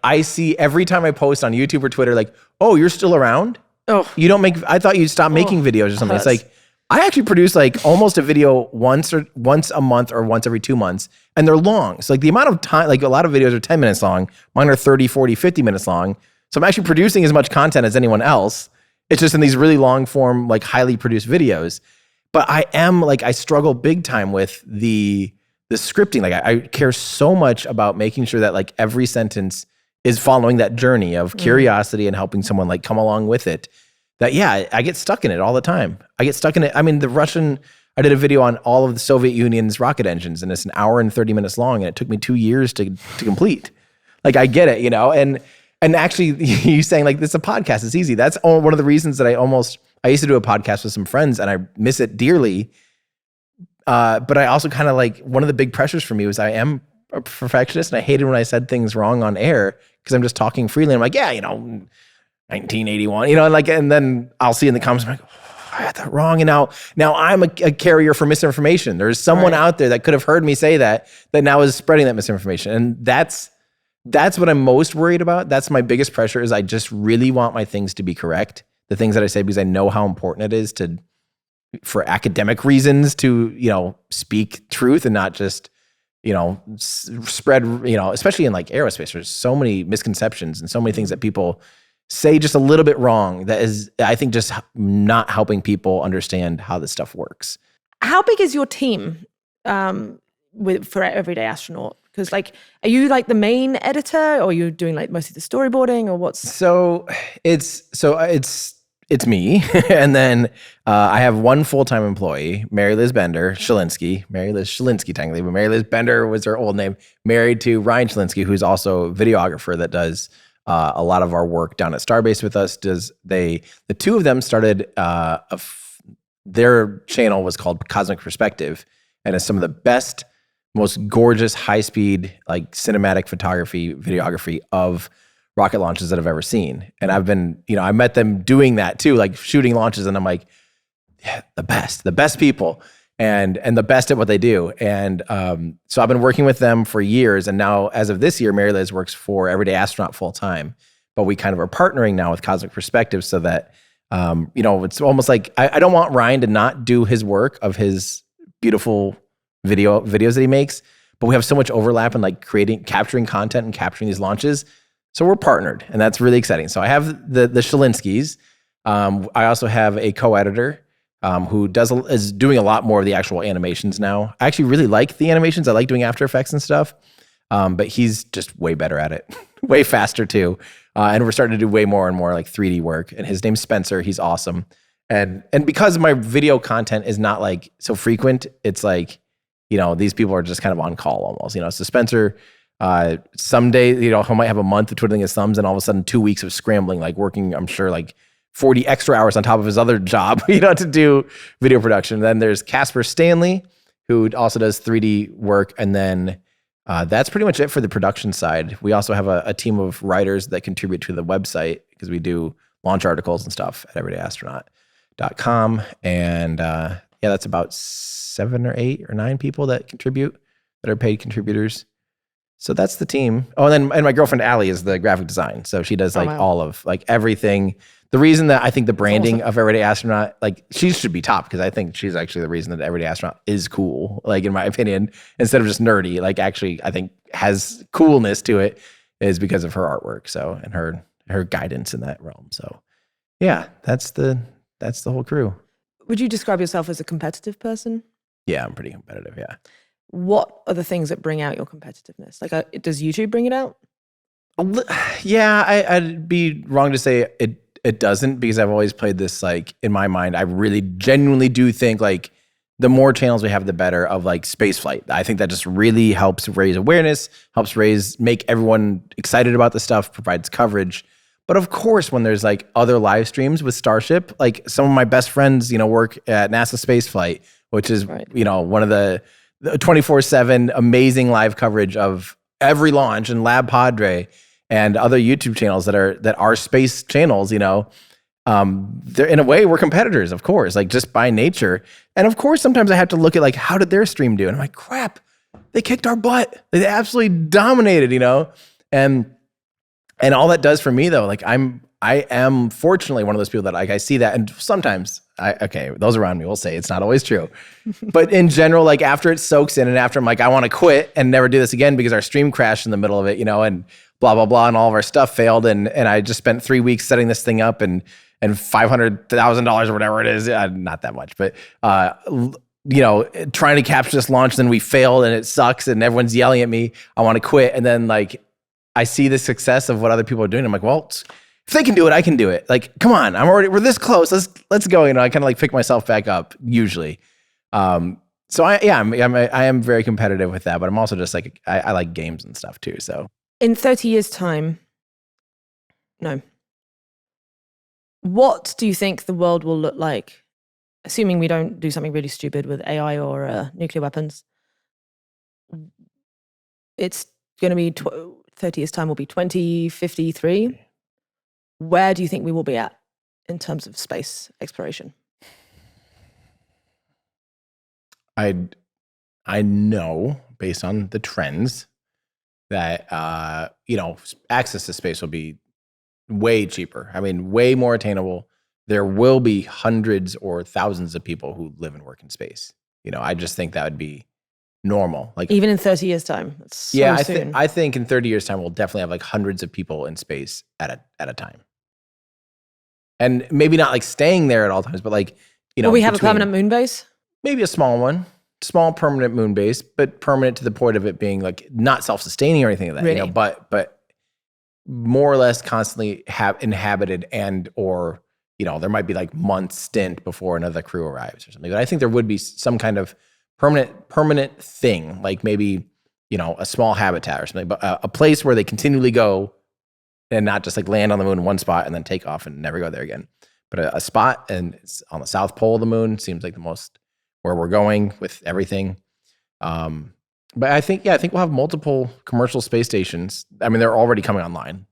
I see every time I post on YouTube or Twitter, like, oh, you're still around? Oh, I thought you'd stop making videos or something. It's like, I actually produce like almost a video once a month or once every 2 months, and they're long. So like the amount of time, like a lot of videos are 10 minutes long. Mine are 30, 40, 50 minutes long. So I'm actually producing as much content as anyone else. It's just in these really long form, like highly produced videos. But I struggle big time with the scripting. Like I care so much about making sure that like every sentence is following that journey of curiosity and helping someone like come along with it. That, yeah, I get stuck in it all the time. I get stuck in it. I mean, I did a video on all of the Soviet Union's rocket engines, and it's an hour and 30 minutes long, and it took me 2 years to complete. Like, I get it, and actually, you saying like, this is a podcast, it's easy. That's one of the reasons that I used to do a podcast with some friends, and I miss it dearly. But I also kind of like, one of the big pressures for me was I am a perfectionist, and I hated when I said things wrong on air because I'm just talking freely. I'm like, yeah, 1981, and then I'll see in the comments, I'm like, oh, I had that wrong. And now I'm a carrier for misinformation. There's someone out there that could have heard me say that now is spreading that misinformation. And that's what I'm most worried about. That's my biggest pressure, is I just really want my things to be correct. The things that I say, because I know how important it is for academic reasons to, speak truth and not just, spread, especially in like aerospace, there's so many misconceptions and so many things that people say just a little bit wrong that is, I think, just not helping people understand how this stuff works. How big is your team for Everyday Astronaut? Because like, are you like the main editor, or are you doing like mostly the storyboarding, or what's? So it's me, and then I have one full-time employee, Mary Liz Shalinsky technically, but Mary Liz Bender was her old name, married to Ryan Shalinsky, who's also a videographer that does a lot of our work down at Starbase with us. The two of them started their channel was called Cosmic Perspective, and it's some of the best, most gorgeous, high-speed, like cinematic photography, videography of rocket launches that I've ever seen. And I've been, I met them doing that too, like shooting launches, and I'm like, yeah, the best people, and the best at what they do. And so I've been working with them for years, and now as of this year, Mary Liz works for Everyday Astronaut full time. But we kind of are partnering now with Cosmic Perspective so that it's almost like I don't want Ryan to not do his work of his beautiful videos that he makes, but we have so much overlap in like capturing content and capturing these launches. So we're partnered, and that's really exciting. So I have the Shalinskys. I also have a co-editor who is doing a lot more of the actual animations now. I actually really like the animations. I like doing After Effects and stuff, but he's just way better at it, way faster too. And we're starting to do way more and more like 3D work. And his name's Spencer. He's awesome. And because my video content is not like so frequent, it's like, these people are just kind of on call almost. So Spencer, someday, he might have a month of twiddling his thumbs, and all of a sudden 2 weeks of scrambling, like working, I'm sure, like 40 extra hours on top of his other job, to do video production. Then there's Casper Stanley, who also does 3D work. And then that's pretty much it for the production side. We also have a team of writers that contribute to the website because we do launch articles and stuff at everydayastronaut.com. And that's about 7 or 8 or 9 people that contribute, that are paid contributors. So that's the team. Oh, and my girlfriend Allie is the graphic design. So she does all of like everything. The reason that I think the branding of Everyday Astronaut, like she should be top, because I think she's actually the reason that Everyday Astronaut is cool, like in my opinion, instead of just nerdy, like actually I think has coolness to it, is because of her artwork. So, and her guidance in that realm. So yeah, that's the whole crew. Would you describe yourself as a competitive person? Yeah, I'm pretty competitive. Yeah. What are the things that bring out your competitiveness? Like, does YouTube bring it out? Yeah, I'd be wrong to say it doesn't, because I've always played this, like, in my mind, I really genuinely do think like the more channels we have, the better of like space flight. I think that just really helps raise awareness, make everyone excited about the stuff, provides coverage. But of course, when there's like other live streams with Starship, like some of my best friends, work at NASA Space Flight, which is, one of the 24/7 amazing live coverage of every launch, and Lab Padre and other YouTube channels that are space channels, they're, in a way, we're competitors, of course, like just by nature. And of course, sometimes I have to look at like, how did their stream do? And I'm like, crap, they kicked our butt. They absolutely dominated, and all that does for me though, like I am fortunately one of those people that like I see that, and sometimes those around me will say it's not always true, but in general, like after it soaks in and after I'm like, I want to quit and never do this again because our stream crashed in the middle of it, and blah, blah, blah. And all of our stuff failed. And I just spent 3 weeks setting this thing up and $500,000 or whatever it is. Not that much, but, trying to capture this launch, then we failed and it sucks and everyone's yelling at me. I want to quit. And then like, I see the success of what other people are doing. I'm like, well, if they can do it, I can do it. Like, come on, we're this close. Let's go. I kind of like pick myself back up usually. So I am very competitive with that, but I'm also just like, I like games and stuff too. So in 30 years time, what do you think the world will look like? Assuming we don't do something really stupid with AI or nuclear weapons. It's going to be 30 years time will be 2053. Where do you think we will be at in terms of space exploration? I know based on the trends that access to space will be way cheaper. I mean, way more attainable. There will be hundreds or thousands of people who live and work in space. I just think that would be normal. Like even in 30 years time. That's so soon. I think in 30 years time we'll definitely have like hundreds of people in space at a time. And maybe not like staying there at all times, but like, will we have a permanent moon base? Maybe a small one. small permanent moon base, but permanent to the point of it being like not self-sustaining or anything like that, Really? but more or less constantly inhabited and or, there might be like months stint before another crew arrives or something. But I think there would be some kind of permanent thing, like maybe, a small habitat or something, but a place where they continually go and not just like land on the moon in one spot and then take off and never go there again. But a spot, and it's on the south pole of the moon, seems like the most where we're going with everything. But I think we'll have multiple commercial space stations. I mean, they're already coming online.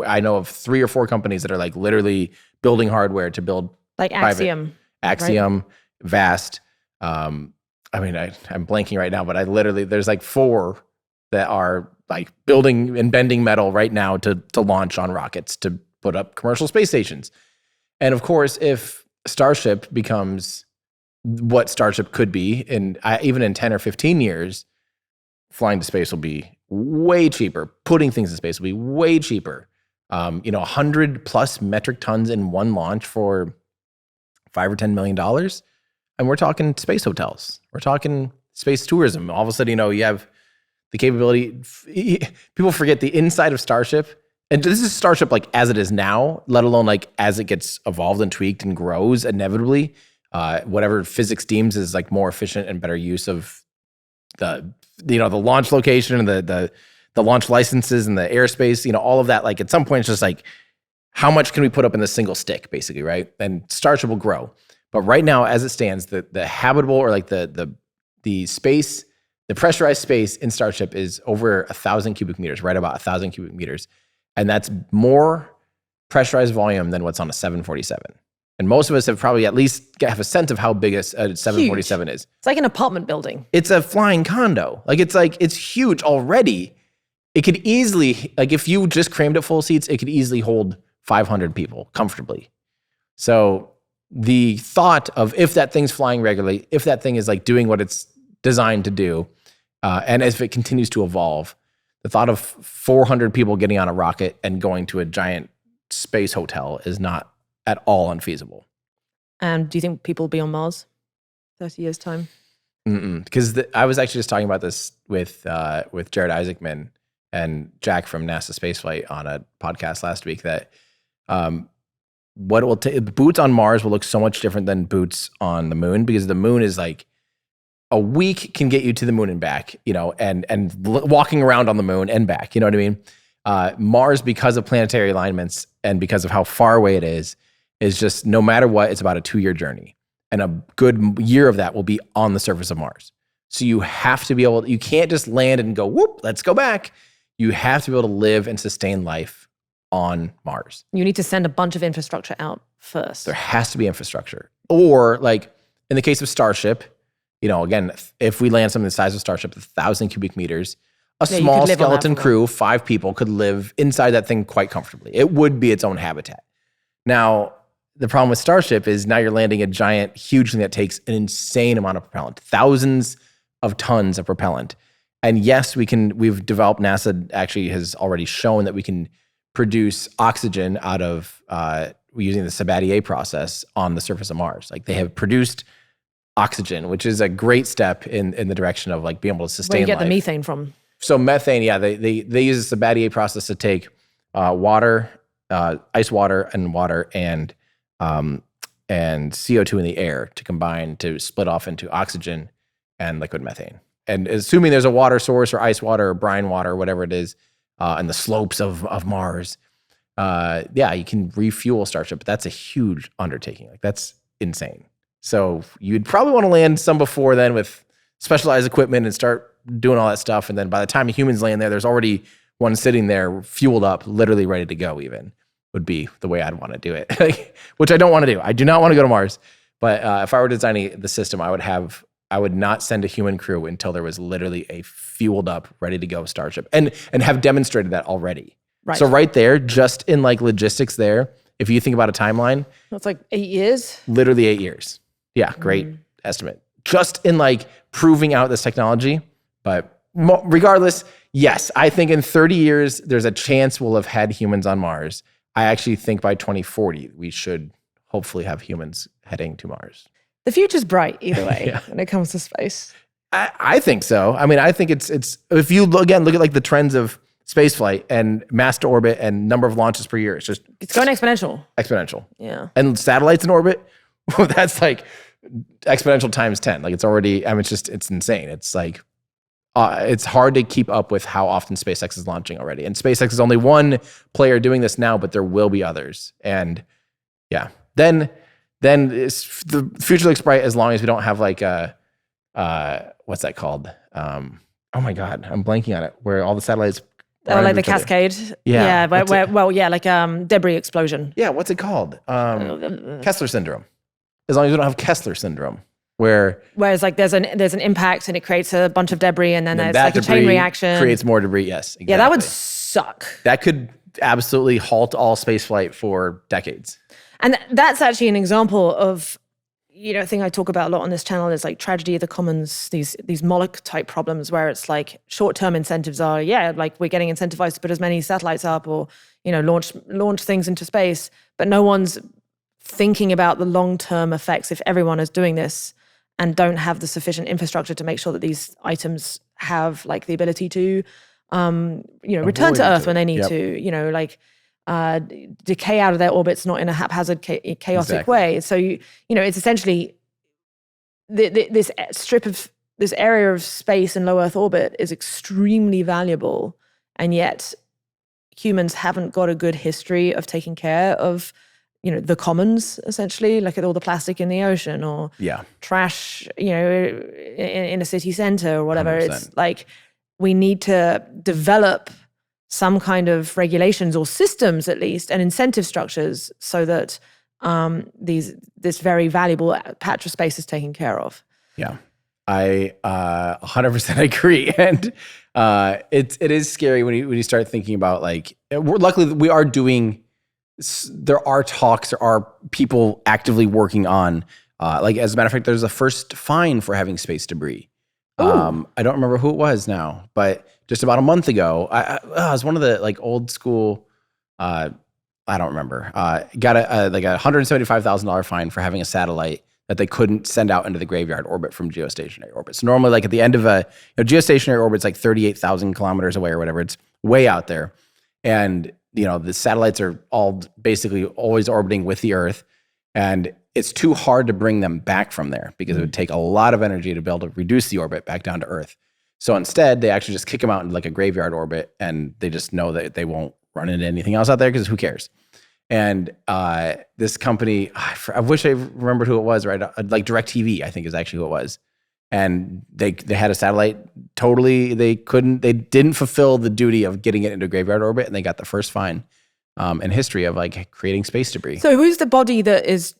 I know of 3 or 4 companies that are like literally building hardware to build like Axiom, right? Vast. I'm blanking right now, but there's like 4 that are like building and bending metal right now to launch on rockets to put up commercial space stations. And of course, if Starship becomes what Starship could be, and even in 10 or 15 years, flying to space will be way cheaper. Putting things in space will be way cheaper. 100 plus metric tons in one launch for $5 or $10 million. And we're talking space hotels. We're talking space tourism. All of a sudden, you have the capability. People forget the inside of Starship. And this is Starship like as it is now, let alone like as it gets evolved and tweaked and grows inevitably. Whatever physics deems is like more efficient and better use of the launch location and the launch licenses and the airspace, all of that. Like at some point, it's just like, how much can we put up in this single stick, basically, right? And Starship will grow. But right now, as it stands, the habitable or like the space, the pressurized space in Starship is over 1,000 cubic meters, right about 1,000 cubic meters. And that's more pressurized volume than what's on a 747. And most of us have probably at least have a sense of how big a 747 is. It's like an apartment building. It's a flying condo. It's huge already. It could easily, like if you just crammed it full of seats, it could easily hold 500 people comfortably. So the thought of if that thing's flying regularly, if that thing is like doing what it's designed to do, and if it continues to evolve, the thought of 400 people getting on a rocket and going to a giant space hotel is not at all unfeasible. And do you think people will be on Mars 30 years' time? Because I was actually just talking about this with Jared Isaacman and Jack from NASA Spaceflight on a podcast last week, that what it will take, boots on Mars will look so much different than boots on the moon, because the moon is like a week can get you to the moon and back, and walking around on the moon and back, you know what I mean? Mars, because of planetary alignments and because of how far away it is just, no matter what, it's about a 2-year journey. And a good year of that will be on the surface of Mars. So you have to be able, you can't just land and go, whoop, let's go back. You have to be able to live and sustain life on Mars. You need to send a bunch of infrastructure out first. There has to be infrastructure. Or like in the case of Starship, again, if we land something the size of Starship, 1,000 cubic meters, a small skeleton crew, 5 people could live inside that thing quite comfortably. It would be its own habitat. Now, the problem with Starship is now you're landing a giant, huge thing that takes an insane amount of propellant, thousands of tons of propellant. And yes, we've developed, NASA actually has already shown that we can produce oxygen out of using the Sabatier process on the surface of Mars. Like they have produced oxygen, which is a great step in the direction of like being able to sustain life. Where you get the methane from? So methane, yeah, they use the Sabatier process to take water, ice water and water and CO2 in the air to combine to split off into oxygen and liquid methane. And assuming there's a water source or ice water or brine water or whatever it is, and the slopes of Mars, you can refuel Starship, but that's a huge undertaking. Like that's insane. So you'd probably want to land some before then with specialized equipment and start doing all that stuff. And then by the time humans land there, there's already one sitting there fueled up, literally ready to go even, would be the way I'd want to do it, which I don't want to do. I do not want to go to Mars. But if I were designing the system, I would not send a human crew until there was literally a fueled up, ready to go Starship and have demonstrated that already. Right. So right there, just in like logistics there, if you think about a timeline. That's like 8 years? Literally 8 years. Yeah, great estimate. Just in like proving out this technology. But regardless, yes, I think in 30 years, there's a chance we'll have had humans on Mars. I actually think by 2040, we should hopefully have humans heading to Mars. The future's bright either way when it comes to space. I think so. I mean, I think it's if you look at like the trends of spaceflight and mass to orbit and number of launches per year, it's going exponential. Yeah. And satellites in orbit, that's like exponential times 10. Like it's already, I mean, it's insane. It's like, it's hard to keep up with how often SpaceX is launching already. And SpaceX is only one player doing this now, but there will be others. And yeah, then the future looks bright as long as we don't have like what's that called? Oh my God, I'm blanking on it. Where all the satellites. Oh, like the cascade. Yeah. Like debris explosion. Yeah, what's it called? Kessler syndrome. As long as we don't have Kessler syndrome, whereas like there's an impact and it creates a bunch of debris, and then there's like a chain reaction. Creates more debris. Yes. Exactly. Yeah, that would suck. That could absolutely halt all spaceflight for decades. And that's actually an example of, a thing I talk about a lot on this channel is like tragedy of the commons, these Moloch type problems where it's like short-term incentives are, like we're getting incentivized to put as many satellites up or, launch things into space, but no one's thinking about the long-term effects if everyone is doing this and don't have the sufficient infrastructure to make sure that these items have like the ability to, return to Earth when they need to, decay out of their orbits, not in a haphazard, chaotic way. So, it's essentially this area of space in low Earth orbit is extremely valuable. And yet humans haven't got a good history of taking care of, the commons, essentially, like all the plastic in the ocean or trash, in a city center or whatever. 100%. It's like we need to develop some kind of regulations or systems, at least, and incentive structures so that this very valuable patch of space is taken care of. Yeah, I 100% agree, and it is scary when you start thinking about like. Luckily, we are doing. There are talks. There are people actively working on. Like as a matter of fact, there's a first fine for having space debris. I don't remember who it was now, but just about a month ago, I was one of the like old school. I don't remember. Got a $175,000 fine for having a satellite that they couldn't send out into the graveyard orbit from geostationary orbit. So normally, like at the end of geostationary orbit's like 38,000 kilometers away or whatever. It's way out there, and the satellites are all basically always orbiting with the Earth, and it's too hard to bring them back from there because it would take a lot of energy to be able to reduce the orbit back down to Earth. So instead, they actually just kick them out into like a graveyard orbit, and they just know that they won't run into anything else out there because who cares? And this company, I wish I remembered who it was, right? Like DirecTV, I think is actually who it was. And they had a satellite, they didn't fulfill the duty of getting it into graveyard orbit, and they got the first fine in history of like creating space debris. So who's the body that is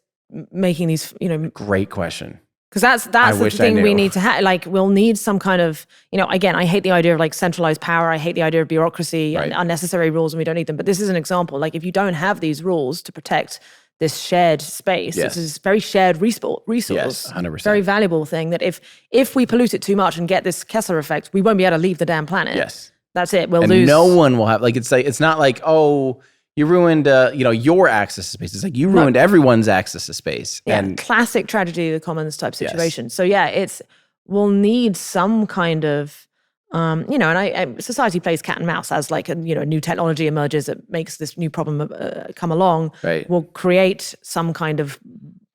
making these, Great question. Because that's the thing we need to have. Like, we'll need some kind of, again, I hate the idea of like centralized power. I hate the idea of bureaucracy and unnecessary rules, and we don't need them. But this is an example. Like, if you don't have these rules to protect this shared space, this is very shared resource. Yes, 100%. Very valuable thing that if we pollute it too much and get this Kessler effect, we won't be able to leave the damn planet. Yes. That's it. We'll lose. No one will have, it's not like, oh, you ruined, your access to space. It's like you ruined everyone's access to space. Yeah, and classic tragedy of the commons type situation. Yes. So we'll need some kind of, and society plays cat and mouse as like a new technology emerges that makes this new problem come along. Right. We'll create some kind of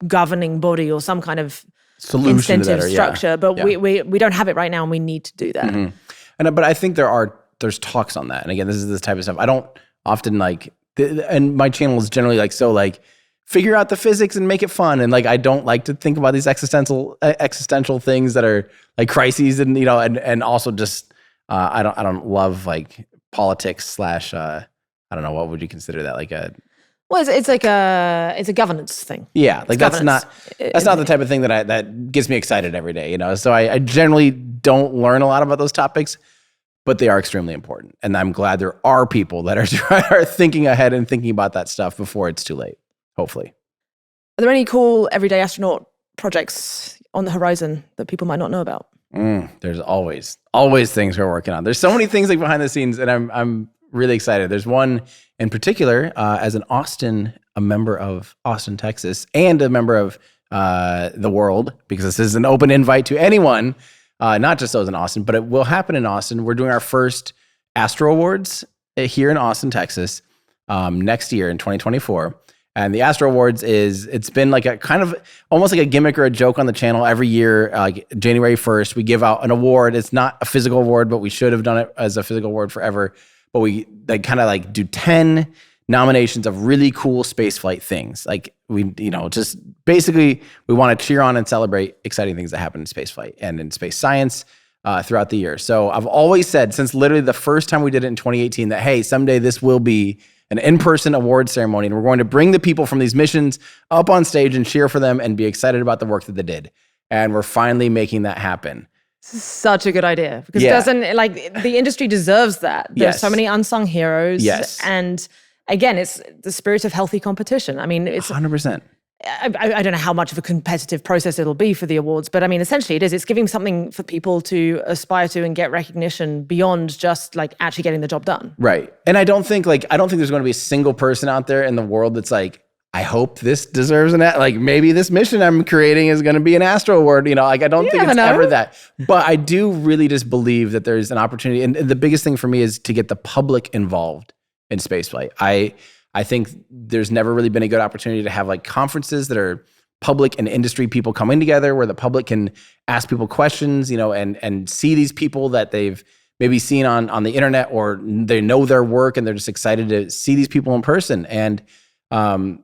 governing body or some kind of solution incentive structure, but we don't have it right now, and we need to do that. Mm-hmm. But I think there's talks on that. And again, this is this type of stuff. I don't often and my channel is generally figure out the physics and make it fun. And I don't like to think about these existential things that are like crises and, and also just, I don't love politics / I don't know, what would you consider that? Well, it's a governance thing. Yeah. That's not the type of thing that gets me excited every day, So I generally don't learn a lot about those topics, but they are extremely important. And I'm glad there are people that are thinking ahead and thinking about that stuff before it's too late, hopefully. Are there any cool Everyday Astronaut projects on the horizon that people might not know about? There's always things we're working on. There's so many things behind the scenes, and I'm really excited. There's one in particular, as a member of Austin, Texas, and a member of the world, because this is an open invite to anyone. Not just those in Austin, but it will happen in Austin. We're doing our first Astro-Awards here in Austin, Texas, next year in 2024. And the Astro-Awards it's been like a kind of almost like a gimmick or a joke on the channel every year. Like January 1st, we give out an award. It's not a physical award, but we should have done it as a physical award forever. But we kind of like do 10 nominations of really cool spaceflight things. Like just basically we want to cheer on and celebrate exciting things that happen in spaceflight and in space science throughout the year. So I've always said since literally the first time we did it in 2018 that, hey, someday this will be an in-person award ceremony, and we're going to bring the people from these missions up on stage and cheer for them and be excited about the work that they did. And we're finally making that happen. Such a good idea because the industry deserves that. There's so many unsung heroes. Yes. And again, it's the spirit of healthy competition. I mean, it's 100%. I don't know how much of a competitive process it'll be for the awards, but I mean, essentially it is. It's giving something for people to aspire to and get recognition beyond just like actually getting the job done. Right. And I don't think there's going to be a single person out there in the world that's like, I hope this deserves maybe this mission I'm creating is going to be an Astro Award. I don't think it's ever that. But I do really just believe that there's an opportunity. And the biggest thing for me is to get the public involved in spaceflight. I think there's never really been a good opportunity to have like conferences that are public and industry people coming together where the public can ask people questions, and see these people that they've maybe seen on the internet, or they know their work and they're just excited to see these people in person. And I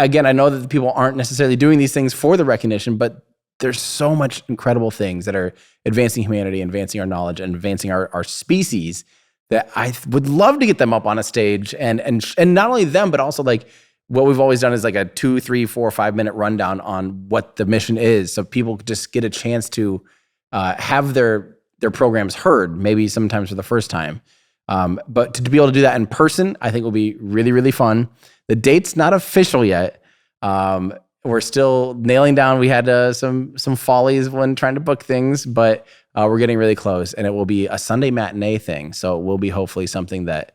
know that the people aren't necessarily doing these things for the recognition, but there's so much incredible things that are advancing humanity, advancing our knowledge, and advancing our species that I would love to get them up on a stage and not only them, but also like what we've always done is like a 2, 3, 4, 5 minute rundown on what the mission is. So people just get a chance to have their programs heard, maybe sometimes for the first time. But to be able to do that in person, I think will be really, really fun. The date's not official yet. We're still nailing down. We had some follies when trying to book things, but we're getting really close, and it will be a Sunday matinee thing. So it will be hopefully something that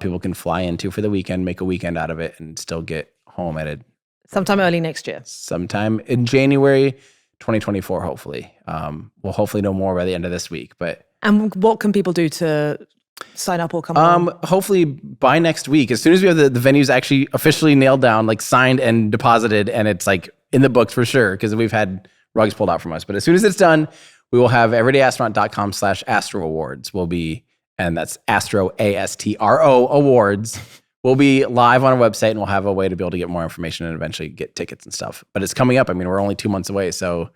people can fly into for the weekend, make a weekend out of it, and still get home at it. Sometime early next year. Sometime in January 2024, hopefully. We'll hopefully know more by the end of this week. And what can people do to sign up or come on? Hopefully by next week, as soon as we have the venues actually officially nailed down, like signed and deposited, and it's like in the books for sure, because we've had rugs pulled out from us. But as soon as it's done, we will have everydayastronaut.com/Astro-Awards will be, and that's Astro, ASTRO Awards, will be live on our website, and we'll have a way to be able to get more information and eventually get tickets and stuff. But it's coming up. I mean, we're only 2 months away, so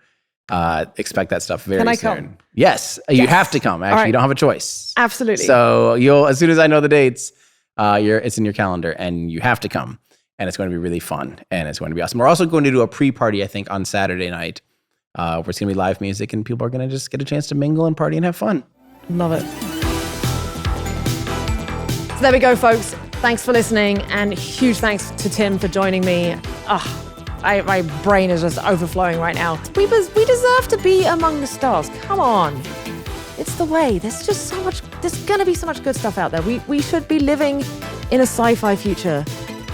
expect that stuff very soon. Can I come? Yes, you have to come. Actually, you don't have a choice. Absolutely. So as soon as I know the dates, it's in your calendar, and you have to come. And it's going to be really fun, and it's going to be awesome. We're also going to do a pre-party, I think, on Saturday night, where it's going to be live music, and people are going to just get a chance to mingle and party and have fun. Love it. So there we go, folks. Thanks for listening, and huge thanks to Tim for joining me. My brain is just overflowing right now. We deserve to be among the stars. Come on. It's the way. There's just so much, there's going to be so much good stuff out there. We should be living in a sci-fi future,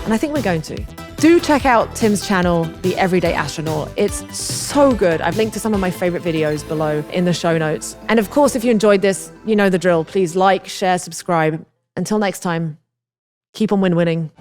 and I think we're going to. Do check out Tim's channel, The Everyday Astronaut. It's so good. I've linked to some of my favorite videos below in the show notes. And of course, if you enjoyed this, you know the drill. Please like, share, subscribe. Until next time, keep on win-winning.